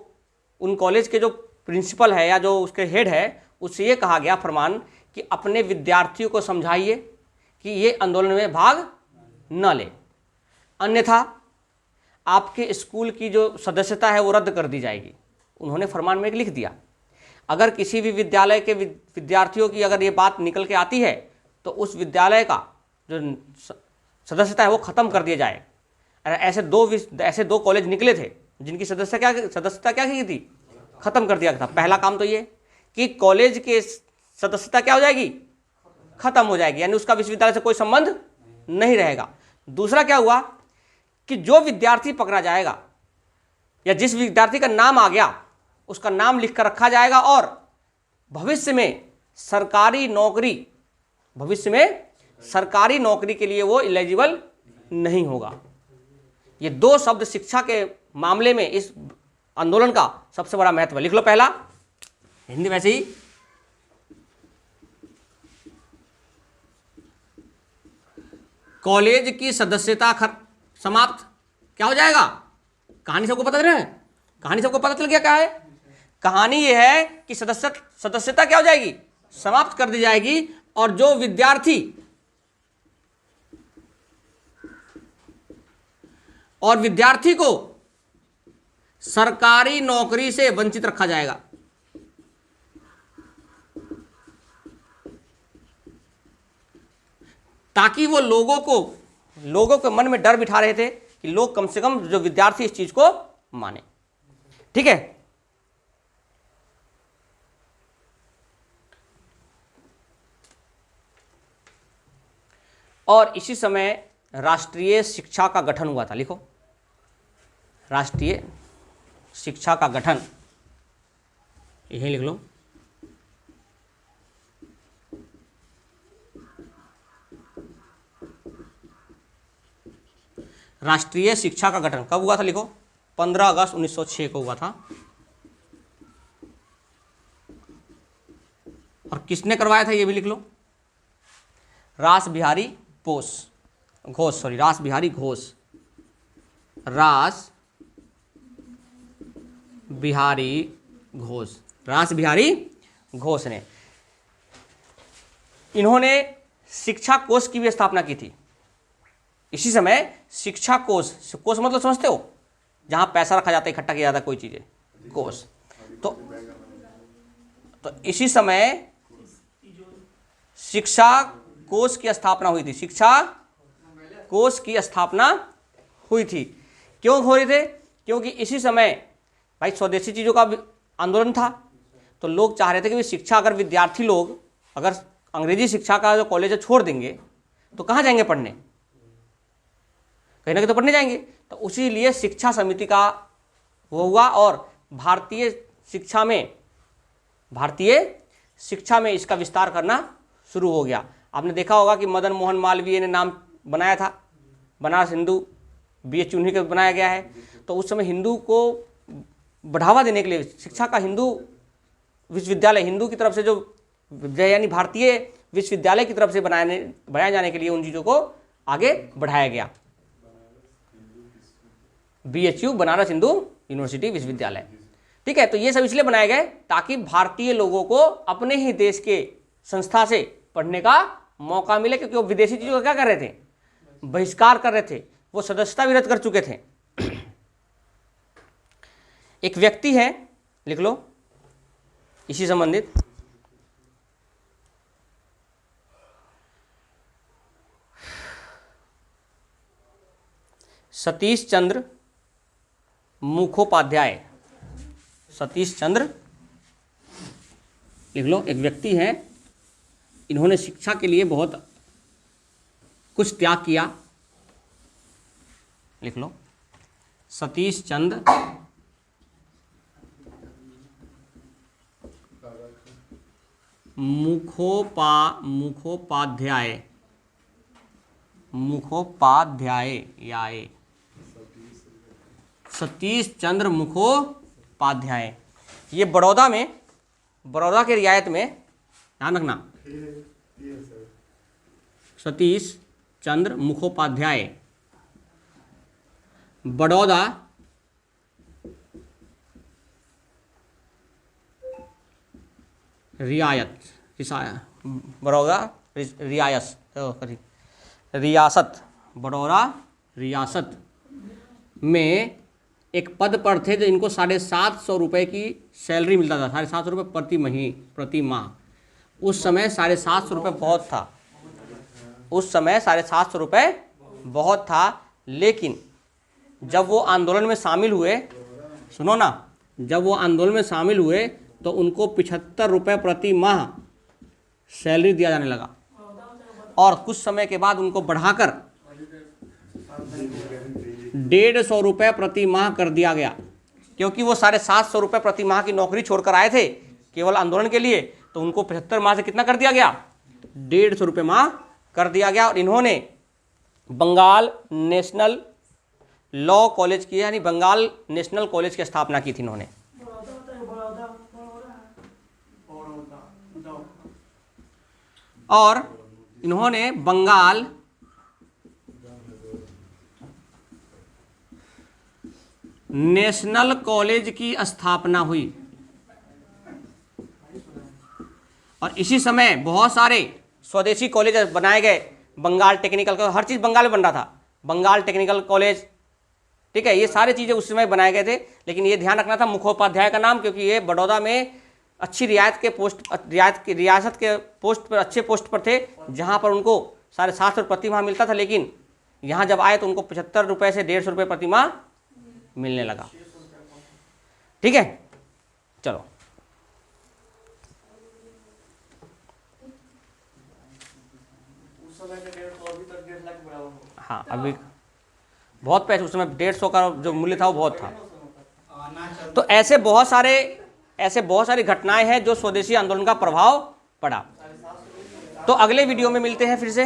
उन कॉलेज के जो प्रिंसिपल है या जो उसके हेड है, उससे ये कहा गया फरमान कि अपने विद्यार्थियों को समझाइए कि ये आंदोलन में भाग न ले, अन्यथा आपके स्कूल की जो सदस्यता है वो रद्द कर दी जाएगी। उन्होंने फरमान में लिख दिया, अगर किसी भी विद्यालय के विद्यार्थियों की अगर ये बात निकल के आती है तो उस विद्यालय का जो सदस्यता है वो ख़त्म कर दिया जाए। ऐसे दो कॉलेज निकले थे जिनकी सदस्यता क्या की थी, खत्म कर दिया था। पहला काम तो ये कि कॉलेज के सदस्यता क्या हो जाएगी, खत्म हो जाएगी, यानी उसका विश्वविद्यालय से कोई संबंध नहीं रहेगा। दूसरा क्या हुआ कि जो विद्यार्थी पकड़ा जाएगा या जिस विद्यार्थी का नाम आ गया उसका नाम लिख कर रखा जाएगा और भविष्य में सरकारी नौकरी के लिए वो एलिजिबल नहीं होगा। ये दो शब्द शिक्षा के मामले में इस आंदोलन का सबसे बड़ा महत्व है। लिख लो पहला, हिंदी वैसे ही, कॉलेज की सदस्यता समाप्त क्या हो जाएगा। कहानी सबको पता चल रहा है, कहानी सबको पता चल गया क्या है। कहानी यह है कि सदस्यता क्या हो जाएगी, समाप्त कर दी जाएगी, और जो विद्यार्थी और विद्यार्थी को सरकारी नौकरी से वंचित रखा जाएगा। ताकि वो लोगों के मन में डर बिठा रहे थे कि लोग कम से कम जो विद्यार्थी इस चीज को माने। ठीक है, और इसी समय राष्ट्रीय शिक्षा का गठन हुआ था। लिखो, राष्ट्रीय शिक्षा का गठन, यही लिख लो। राष्ट्रीय शिक्षा का गठन कब हुआ था? लिखो, 15 अगस्त 1906 को हुआ था। और किसने करवाया था ये भी लिख लो, रास बिहारी घोष, रास बिहारी घोष ने। इन्होंने शिक्षा कोष की भी स्थापना की थी। इसी समय शिक्षा कोष मतलब समझते हो, जहां पैसा रखा जाता है, इकट्ठा किया जाता है कोई चीजें, कोष। तो इसी समय शिक्षा कोष की स्थापना हुई थी। शिक्षा कोष की स्थापना हुई थी। क्यों हो रही थे? क्योंकि इसी समय भाई स्वदेशी चीजों का आंदोलन था। तो लोग चाह रहे थे कि शिक्षा, अगर विद्यार्थी लोग अगर अंग्रेजी शिक्षा का जो कॉलेज छोड़ देंगे तो कहाँ जाएंगे पढ़ने? कहीं ना कहीं तो पढ़ने जाएंगे। तो उसी लिए शिक्षा समिति का वो हुआ और भारतीय शिक्षा में इसका विस्तार करना शुरू हो गया। आपने देखा होगा कि मदन मोहन मालवीय ने नाम बनाया था, बनारस हिंदू, BH उन्हीं का बनाया गया है। तो उस समय हिंदू को बढ़ावा देने के लिए शिक्षा का हिंदू विश्वविद्यालय, हिंदू की तरफ से जो यानी भारतीय विश्वविद्यालय की तरफ से बनाए जाने के लिए उन चीज़ों को आगे बढ़ाया गया। BHU, बनारस हिंदू यूनिवर्सिटी विश्वविद्यालय। ठीक है, तो ये सब इसलिए बनाए गए ताकि भारतीय लोगों को अपने ही देश के संस्था से पढ़ने का मौका मिले, क्योंकि वो विदेशी चीज़ों का क्या कर रहे थे? बहिष्कार कर रहे थे, वो सदस्यता भी रद्द कर चुके थे। एक व्यक्ति है, लिख लो इसी संबंधित, सतीश चंद्र मुखोपाध्याय। सतीश चंद्र लिख लो, एक व्यक्ति है, इन्होंने शिक्षा के लिए बहुत कुछ त्याग किया। लिख लो, सतीश चंद्र मुखोपाध्याय, सतीश चंद्र मुखोपाध्याय। ये बड़ौदा के रियायत में, ध्यान रखना, सतीश चंद्र मुखोपाध्याय, बड़ौदा रियासत में एक पद पर थे, जो इनको 750 रुपये की सैलरी मिलता था। 750 रुपये प्रति माह। उस समय 750 रुपये बहुत था। उस समय 750 रुपये बहुत था, लेकिन जब वो आंदोलन में शामिल हुए, सुनो ना, जब वो आंदोलन में शामिल हुए तो उनको 75 रुपये प्रति माह सैलरी दिया जाने लगा, और कुछ समय के बाद उनको बढ़ाकर 150 रुपये प्रति माह कर दिया गया। क्योंकि वो 750 रुपये प्रति माह की नौकरी छोड़कर आए थे केवल आंदोलन के लिए, तो उनको 75 माह से कितना कर दिया गया? 150 रुपये माह कर दिया गया। और इन्होंने बंगाल नेशनल लॉ कॉलेज की, यानी बंगाल नेशनल कॉलेज की स्थापना की थी इन्होंने। और इन्होंने बंगाल नेशनल कॉलेज की स्थापना हुई। और इसी समय बहुत सारे स्वदेशी कॉलेज बनाए गए। बंगाल टेक्निकल, हर चीज़ बंगाल में बन रहा था। बंगाल टेक्निकल कॉलेज, ठीक है, ये सारी चीज़ें उस समय बनाए गए थे, लेकिन ये ध्यान रखना था मुखोपाध्याय का नाम, क्योंकि ये बड़ौदा में अच्छी रियासत के पोस्ट पर, अच्छे पोस्ट पर थे, जहाँ पर उनको 7.5 रुपये प्रति माह मिलता था, लेकिन यहाँ जब आए तो उनको 75 रुपये से 150 रुपये प्रति माह मिलने लगा। ठीक है, चलो हाँ, अभी बहुत पैसे, उस समय 150 का जो मूल्य था वो बहुत था। तो ऐसे बहुत सारी घटनाएं हैं जो स्वदेशी आंदोलन का प्रभाव पड़ा। तो अगले वीडियो में मिलते हैं फिर से।